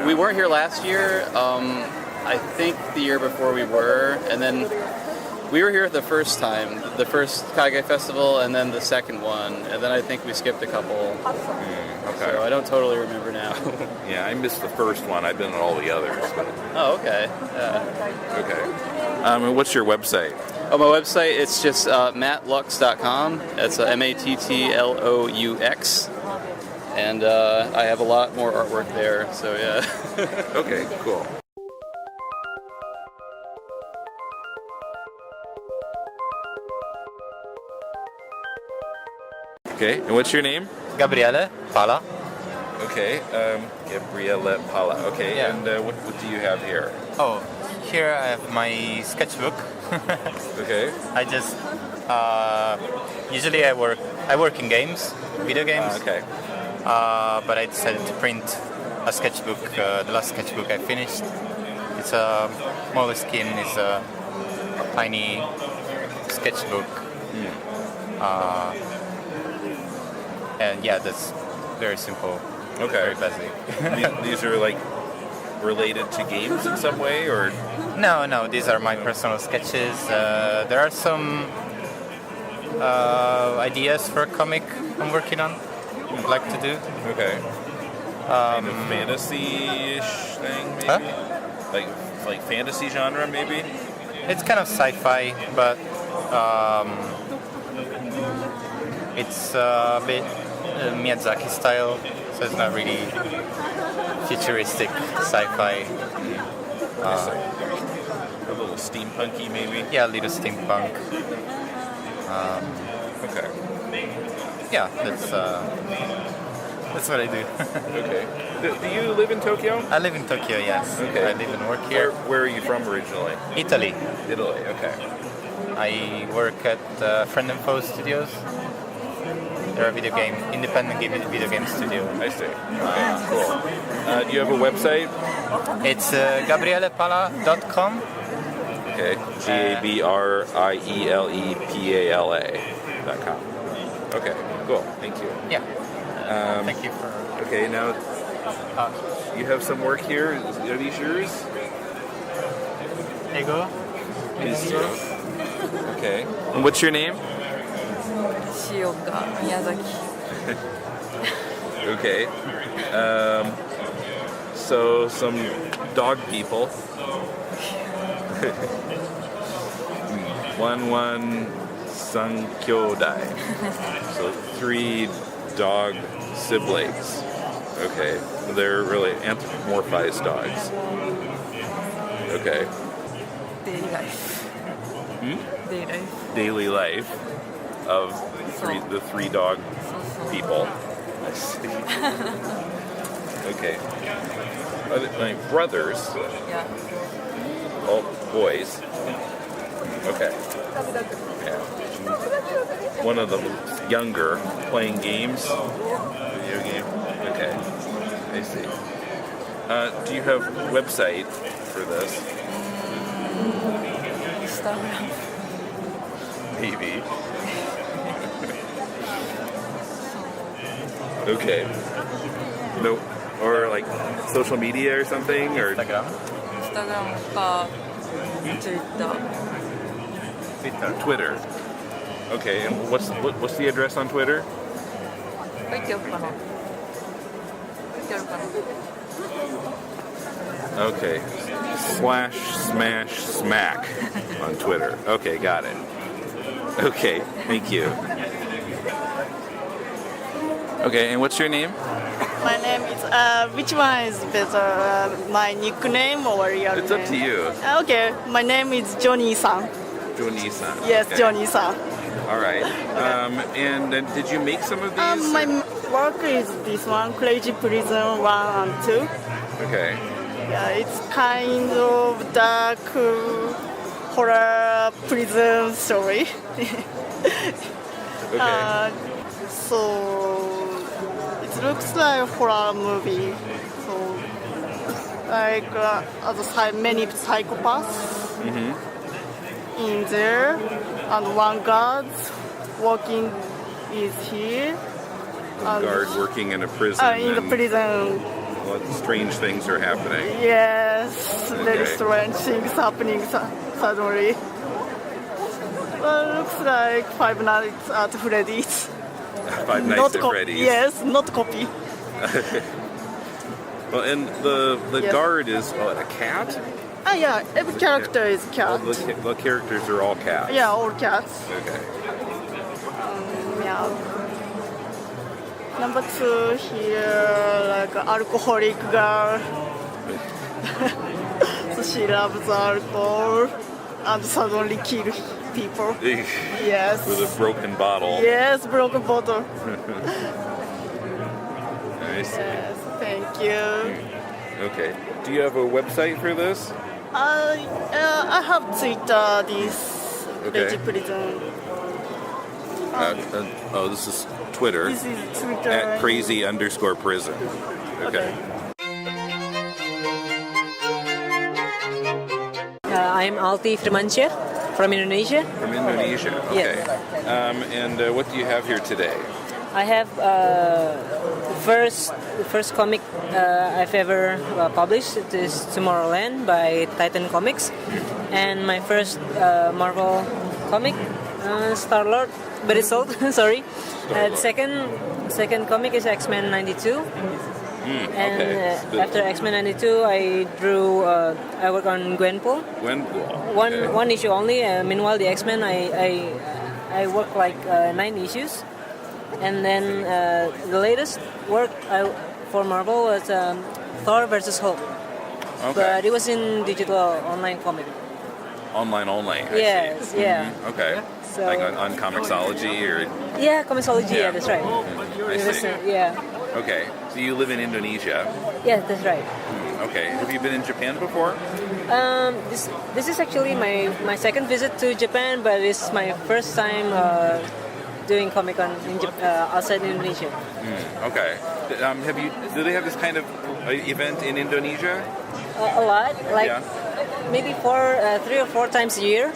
We weren't here last year. I think the year before we were, and then we were here the first time, the first Kaigai festival, and then the second one, and then I think we skipped a couple. Okay. So I don't totally remember now. Yeah, I missed the first one. I've been at all the others. But... Oh, okay. Okay. And what's your website? Oh, my website, it's just mattlux.com. That's MATTLOUX. And I have a lot more artwork there, so yeah. Okay, cool. Okay, and what's your name? Gabriele Pala. Okay, Gabriele Pala. Okay, Yeah. and what do you have here? Oh, here I have my sketchbook. Okay. I just usually I work in games, video games. Okay. But I decided to print a sketchbook. The last sketchbook I finished. It's a Moleskine. It's a tiny sketchbook. And yeah, that's very simple. Okay. Very basic. These are like related to games in some way, or? No. These are my personal sketches. There are some ideas for a comic I'm working on. I'd like to do. Okay. Kind of fantasy-ish thing, maybe? Huh? Like fantasy genre, maybe? It's kind of sci-fi, but it's a bit Miyazaki style, so it's not really futuristic sci-fi. A little steampunky, maybe? Yeah, a little steampunk. Okay. Yeah, that's what I do. Okay. Do you live in Tokyo? I live in Tokyo, yes. Okay. I live and work here. Where are you from originally? Italy. Italy, okay. I work at Friend and Foe Studios. They're a independent video game studio. I see. Cool. Do you have a website? It's GabrielePala.com. Okay. GABRIELEPALA.com. Okay. Cool. Thank you. Yeah. Thank you for. Okay. Now, you have some work here. Are these yours? Ego. These two. Okay. And what's your name? Shoko Miyazaki. Okay. So some dog people. 1 son kyodai. So 3 dog siblings. Okay. They're really anthropomorphized dogs. Okay. Daily life. Daily life. Daily life of the 3 dog people. I see. Okay. My brothers. Yeah. All boys. Okay. Yeah. One of them younger, playing games. Video game. Okay. I see. Do you have a website for this? Instagram. Maybe. Okay. No, or like social media or something, or Instagramか Twitter. Okay, and what's the address on Twitter? 書いておくかな Okay. /smash/smack on Twitter. Okay, got it. Okay, thank you. Okay, and what's your name? My name is, which one is better, my nickname or your It's name? up to you. Okay, my name is Johny-san. Johny-san. Yes, Okay. Johny-san. All right. And did you make some of these? My work is this one, Crazy Prison 1 and 2. Okay. Yeah, it's kind of dark horror prison story. Okay. So it looks like a horror movie. So like other side, many psychopaths in there, and one guard working is here. A guard working in a prison. In the prison. What strange things are happening. Yes, very strange things happening suddenly. Well, looks like Five Nights at Freddy's. Five Nights at Freddy's. Yes, not copy. Well, and the guard is a cat? Yeah, every character is cat. The characters are all cats? Yeah, all cats. Okay. Yeah. Number 2 here, like alcoholic girl. So she loves alcohol and suddenly kill people. Yes. With a broken bottle. Yes, broken bottle. Nice. Yes, thank you. Okay. Do you have a website for this? I have Twitter, this Crazy Prison. This is Twitter. This is Twitter. At crazy_prison. Okay. I'm Alti Firmansyah from Indonesia. From Indonesia. Okay. Yes. And what do you have here today? I have the first comic I've ever published. It is Tomorrowland by Titan Comics, and my first Marvel comic, Star-Lord, but it's sold. Sorry. The second comic is X-Men 92. And after X-Men 92, I drew. I worked on Gwenpool. One issue only. Meanwhile, the X-Men, I worked like 9 issues. And then the latest work for Marvel was Thor versus Hulk. Okay. But it was in digital online comic. Online only. Yes, yeah. Okay. So, like on Comixology or? Yeah, Comixology. Yeah, that's right. I see. Yeah. Okay. So you live in Indonesia? Yeah, that's right. Okay. Have you been in Japan before? This is actually my second visit to Japan, but it's my first time doing Comic-Con outside Indonesia. Okay. Do they have this kind of event in Indonesia? A lot, like maybe 3 or 4 times a year.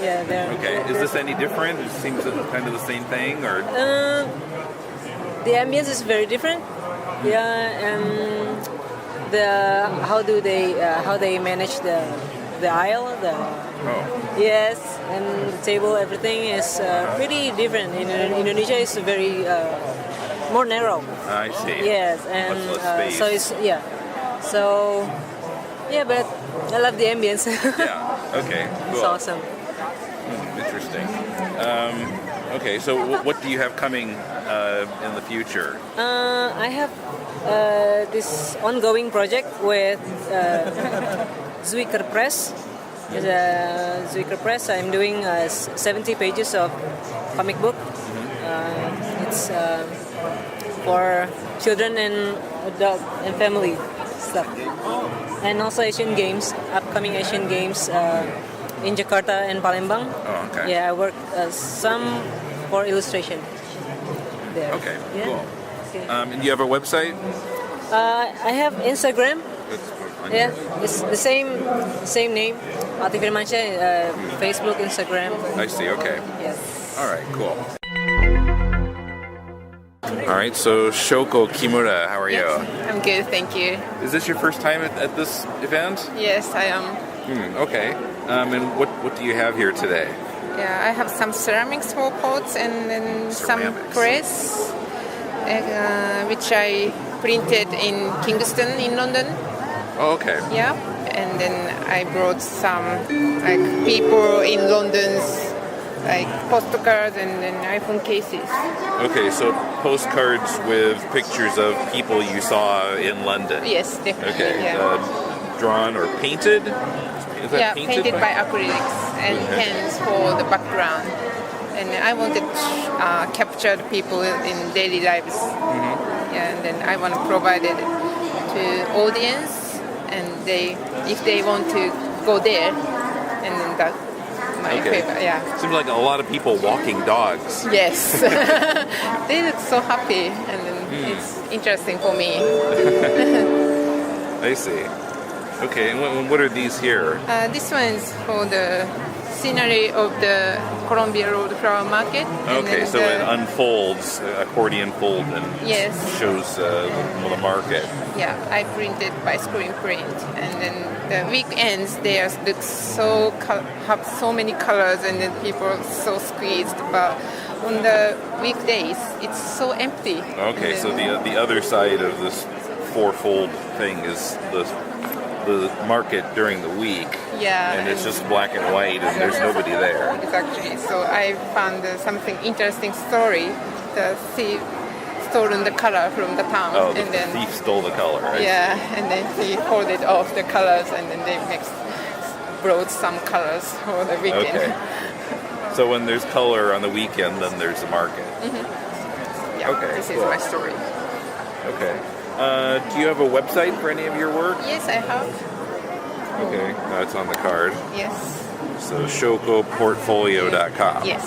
Yeah. Okay. Is this any different? It seems kind of the same thing, or? The ambience is very different. Yeah, and how they manage the aisle, yes, and the table, everything is pretty different. In Indonesia, it's very more narrow. I see. Yes, and much less space. so but I love the ambience. Yeah. Okay. Cool. It's awesome. Interesting. Okay, so what do you have coming in the future? I have this ongoing project with Zwicker Press. Zwicker Press. I'm doing 70 pages of comic book. It's for children and adult and family stuff. And also Asian Games, upcoming Asian Games in Jakarta and Palembang. Oh, okay. Yeah, I work some for illustration there. Okay, yeah. cool. Okay. And you have a website? I have Instagram. Yeah, it's the same name. Alti Firmansyah, Facebook, Instagram. I see. Okay. Yes. All right. Cool. All right. So Shoko, Kimura, how are you? I'm good, thank you. Is this your first time at this event? Yes, I am. Okay. And what do you have here today? Yeah, I have some ceramic small pots and then some press, which I printed in Kingston in London. Oh, okay. Yeah, and then I brought some like people in London's like postcards and then iPhone cases. Okay, so postcards with pictures of people you saw in London. Yes, definitely. Okay, yeah. Drawn or painted? Is that painted by acrylics and pens for the background. and I wanted to capture the people in daily lives. Yeah, and then I want to provide it to audience, and if they want to go there, and then that's my favorite. Yeah. Seems like a lot of people walking dogs. Yes, they look so happy, and then it's interesting for me. I see. Okay, and what are these here? This one is for the scenery of the Columbia Road Flower Market. Okay, so it unfolds, accordion fold, and shows the market. Yeah, I printed by screen print, and then the weekends they look so have so many colors, and then people are so squeezed. But on the weekdays, it's so empty. Okay, so the other side of this fourfold thing is the market during the week. Yeah, and it's just black and white, and there's nobody there. Exactly. So I found something interesting story. The thief stolen the color from the town. Oh, the and then thief stole the color, right? Yeah, and then he hoarded off the colors, and then they brought some colors for the weekend. Okay. So when there's color on the weekend, then there's a market. Yeah, okay, this is cool. my story. Okay. Do you have a website for any of your work? Yes, I have. Okay, it's on the card. Yes. So shokoportfolio.com. Yes.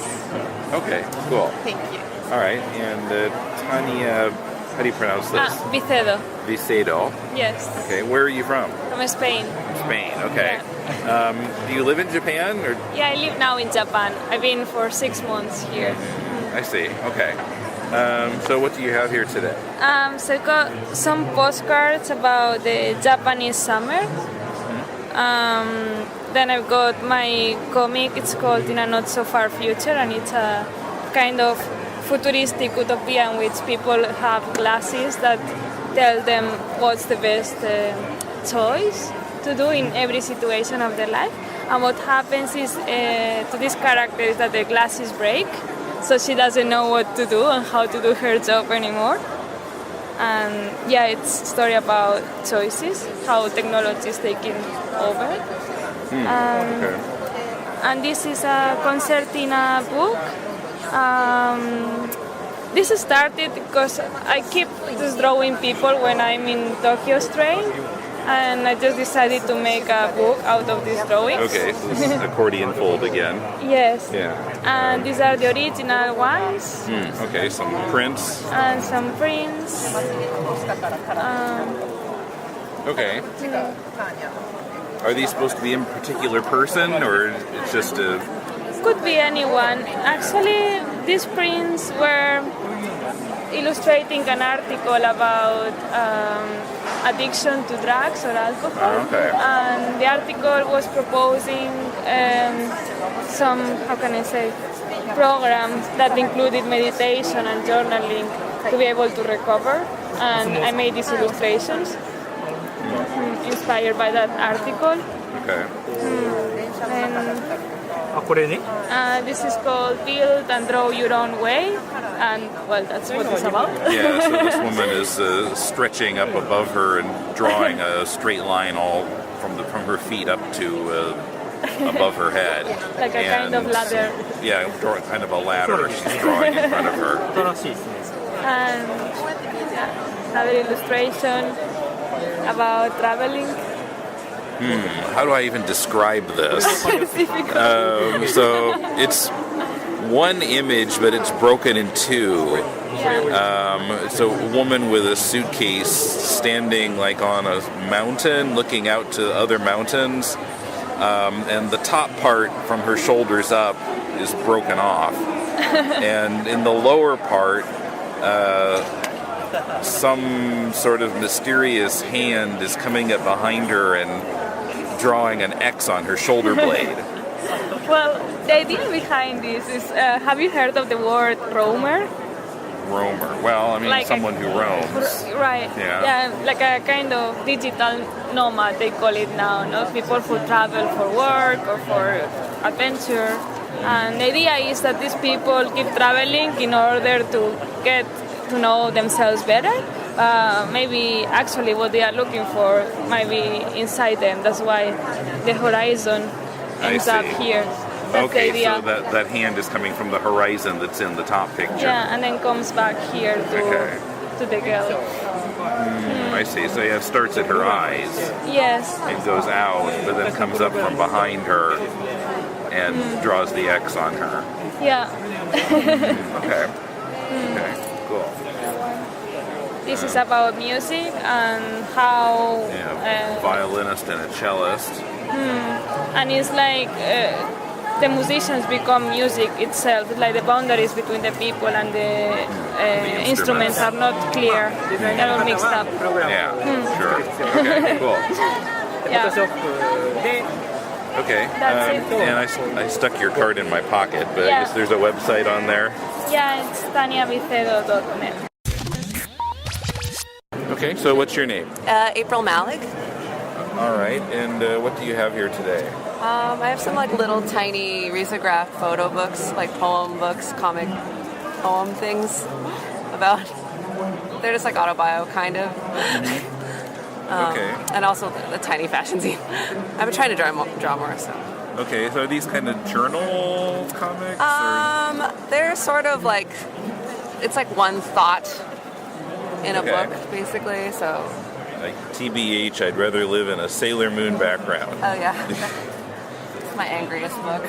Okay, cool. Thank you. All right, and Tania, how do you pronounce this? Vicedo. Vicedo. Yes. Okay, where are you from? From Spain. Spain, okay. Do you live in Japan? Or? Yeah, I live now in Japan. I've been for 6 months here. I see, okay. So what do you have here today? So I got some postcards about the Japanese summer. Then I've got my comic, it's called In a Not So Far Future, and it's a kind of futuristic utopia in which people have glasses that tell them what's the best choice to do in every situation of their life. And what happens is to this character is that the glasses break, so she doesn't know what to do and how to do her job anymore. And yeah, it's a story about choices, how technology is taking over. Okay. And this is a concertina book. This started because I keep just drawing people when I'm in Tokyo's train, and I just decided to make a book out of these drawings. Okay, so this is accordion fold again. Yes. Yeah. And these are the original ones. Okay, some prints. And some prints. Okay. Are these supposed to be in a particular person, or it's just a... Could be anyone. Actually, these prints were illustrating an article about addiction to drugs or alcohol. Okay. And the article was proposing some, programs that included meditation and journaling to be able to recover. And I made these illustrations inspired by that article. Okay. This is called Build and Draw Your Own Way, and well, that's what it's about. Yeah, so this woman is stretching up above her and drawing a straight line all from her feet up to above her head. Like a kind of ladder. Yeah, kind of a ladder she's drawing in front of her. And another illustration about traveling. How do I even describe this? So it's one image, but it's broken in two. So a woman with a suitcase standing like on a mountain, looking out to other mountains, and the top part from her shoulders up is broken off, and in the lower part, some sort of mysterious hand is coming up behind her and drawing an X on her shoulder blade. Well, the idea behind this is, have you heard of the word roamer? Roamer. Well, I mean, like someone who roams. Right. Yeah. Like a kind of digital nomad, they call it now. No? People who travel for work or for adventure. And the idea is that these people keep traveling in order to get to know themselves better. Maybe actually what they are looking for might be inside them. That's why the horizon ends up here. That's the idea. So that hand is coming from the horizon that's in the top picture. Yeah, and then comes back here to the girl. I see. So it starts at her eyes. Yes. It goes out, but then comes up from behind her and draws the X on her. Yeah. Okay. Okay. Cool. This is about music and how... violinist and a cellist. And it's like the musicians become music itself. It's like the boundaries between the people and the instruments are not clear. They're all mixed up. Yeah, sure. Okay, cool. Yeah. Okay, and I stuck your card in my pocket, but I guess there's a website on there. Yeah, it's TaniaVicedo.net. Okay, so what's your name? April Malig. All right, and what do you have here today? I have some like little tiny risograph photo books, like poem books, comic poem things about. They're just like autobio kind of. Okay. And also the tiny fashion zine. I've been trying to draw more. So. Okay, so are these kind of journal comics? They're sort of like it's like one thought in a book, basically. So. Like TBH, I'd rather live in a Sailor Moon background. Oh yeah, it's my angriest book.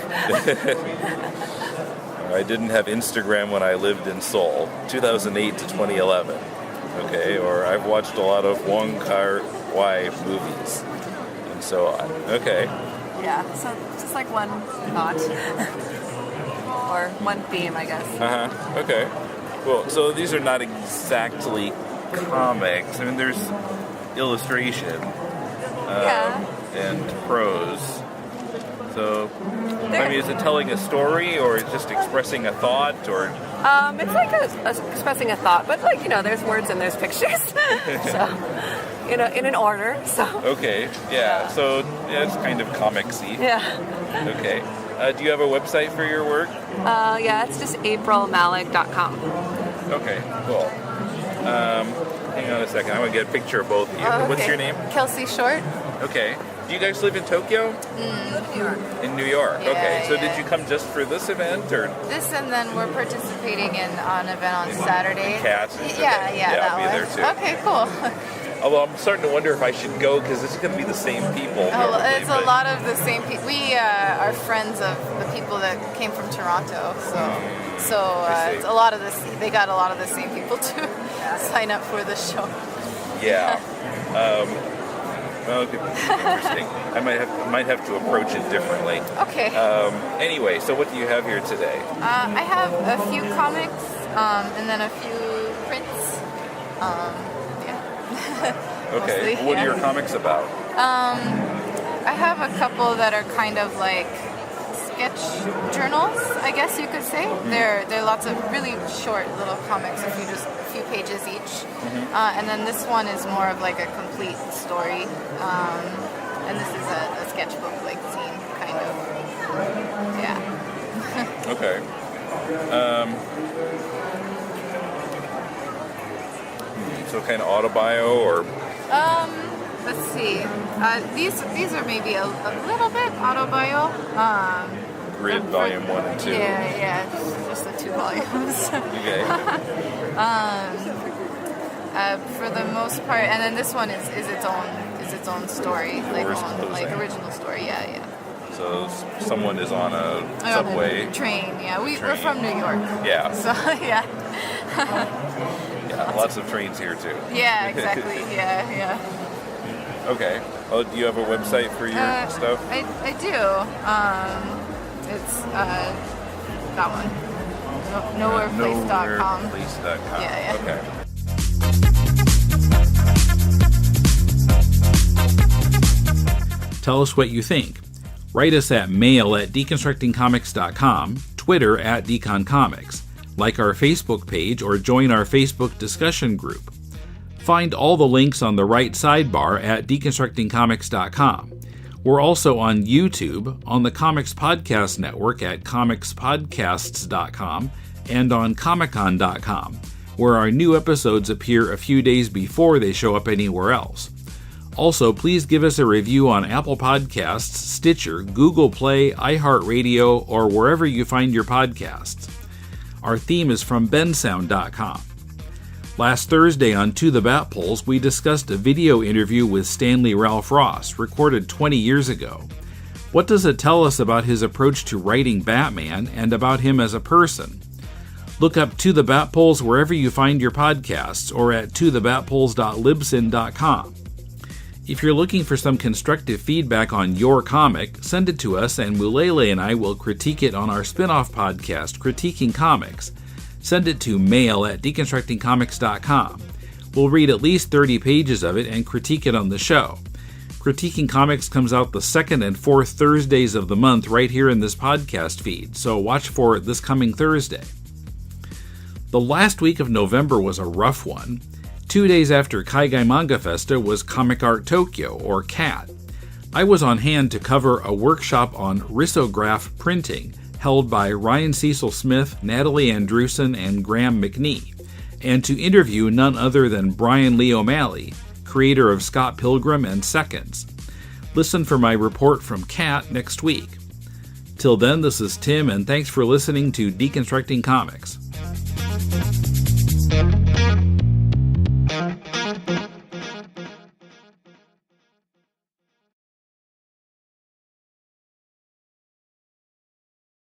I didn't have Instagram when I lived in Seoul, 2008 to 2011. Okay, or I've watched a lot of Wong Kar-wai movies, and so on. Okay. Yeah, so just like one thought or one theme, I guess. Okay. Cool. So these are not exactly comics. I mean, there's illustration and prose. So, I mean, is it telling a story or just expressing a thought, or? It's like expressing a thought, but like there's words and there's pictures, so in an order. So. Okay. Yeah. So it's kind of comicsy. Yeah. Okay. Do you have a website for your work? Yeah, it's just aprilmalig.com. Okay. Cool. Hang on a second. I want to get a picture of both of you. Okay. What's your name? Kelsey Short. Okay. Do you guys live in Tokyo? New York. In New York. Yeah, okay. So yeah. did you come just for this event, or? This, and then we're participating in an event on Saturday. Cats. Yeah, I'll be there too. Okay, cool. Although I'm starting to wonder if I should go because it's going to be the same people. It's a lot of the same people. We are friends of the people that came from Toronto, so it's a lot of this. They got a lot of the same people to sign up for the show. Yeah. Well, it could be interesting. I might have to approach it differently. Okay. Anyway, so what do you have here today? I have a few comics and then a few prints. Okay. Mostly, what are your comics about? I have a couple that are kind of like sketch journals, I guess you could say. They're lots of really short little comics, a few pages each. And then this one is more of like a complete story. And this is a sketchbook like zine kind of. Yeah. Okay. So kind of autobio, or? Let's see. These are maybe a little bit autobio. Grid volume 1 and 2. Yeah, just the 2 volumes. Okay. For the most part, and then this one is its own story, like original story. Yeah. So someone is on a subway. On a train. Yeah, we're from New York. Yeah. So yeah. Yeah, lots of trains here too. Yeah, exactly. Yeah. Okay. Oh, do you have a website for your stuff? I do. It's that one. Nowhereplace.com. Nowhereplace.com. Yeah. Okay. Tell us what you think. Write us at mail@deconstructingcomics.com, Twitter @deconcomics, like our Facebook page, or join our Facebook discussion group. Find all the links on the right sidebar at deconstructingcomics.com. We're also on YouTube, on the Comics Podcast Network at comicspodcasts.com, and on comicon.com, where our new episodes appear a few days before they show up anywhere else. Also, please give us a review on Apple Podcasts, Stitcher, Google Play, iHeartRadio, or wherever you find your podcasts. Our theme is from bensound.com. Last Thursday on To the Bat Polls, we discussed a video interview with Stanley Ralph Ross, recorded 20 years ago. What does it tell us about his approach to writing Batman and about him as a person? Look up To the Bat Polls wherever you find your podcasts or at tothebatpolls.libsyn.com. If you're looking for some constructive feedback on your comic, send it to us and Mulele and I will critique it on our spin-off podcast, Critiquing Comics. Send it to mail@deconstructingcomics.com. We'll read at least 30 pages of it and critique it on the show. Critiquing Comics comes out the second and fourth Thursdays of the month right here in this podcast feed, so watch for it this coming Thursday. The last week of November was a rough one. 2 days after Kaigai Manga Festa was Comic Art Tokyo, or CAT. I was on hand to cover a workshop on risograph printing held by Ryan Cecil Smith, Natalie Andrewson, and Graeme McNee, and to interview none other than Brian Lee O'Malley, creator of Scott Pilgrim and Seconds. Listen for my report from CAT next week. Till then, this is Tim, and thanks for listening to Deconstructing Comics.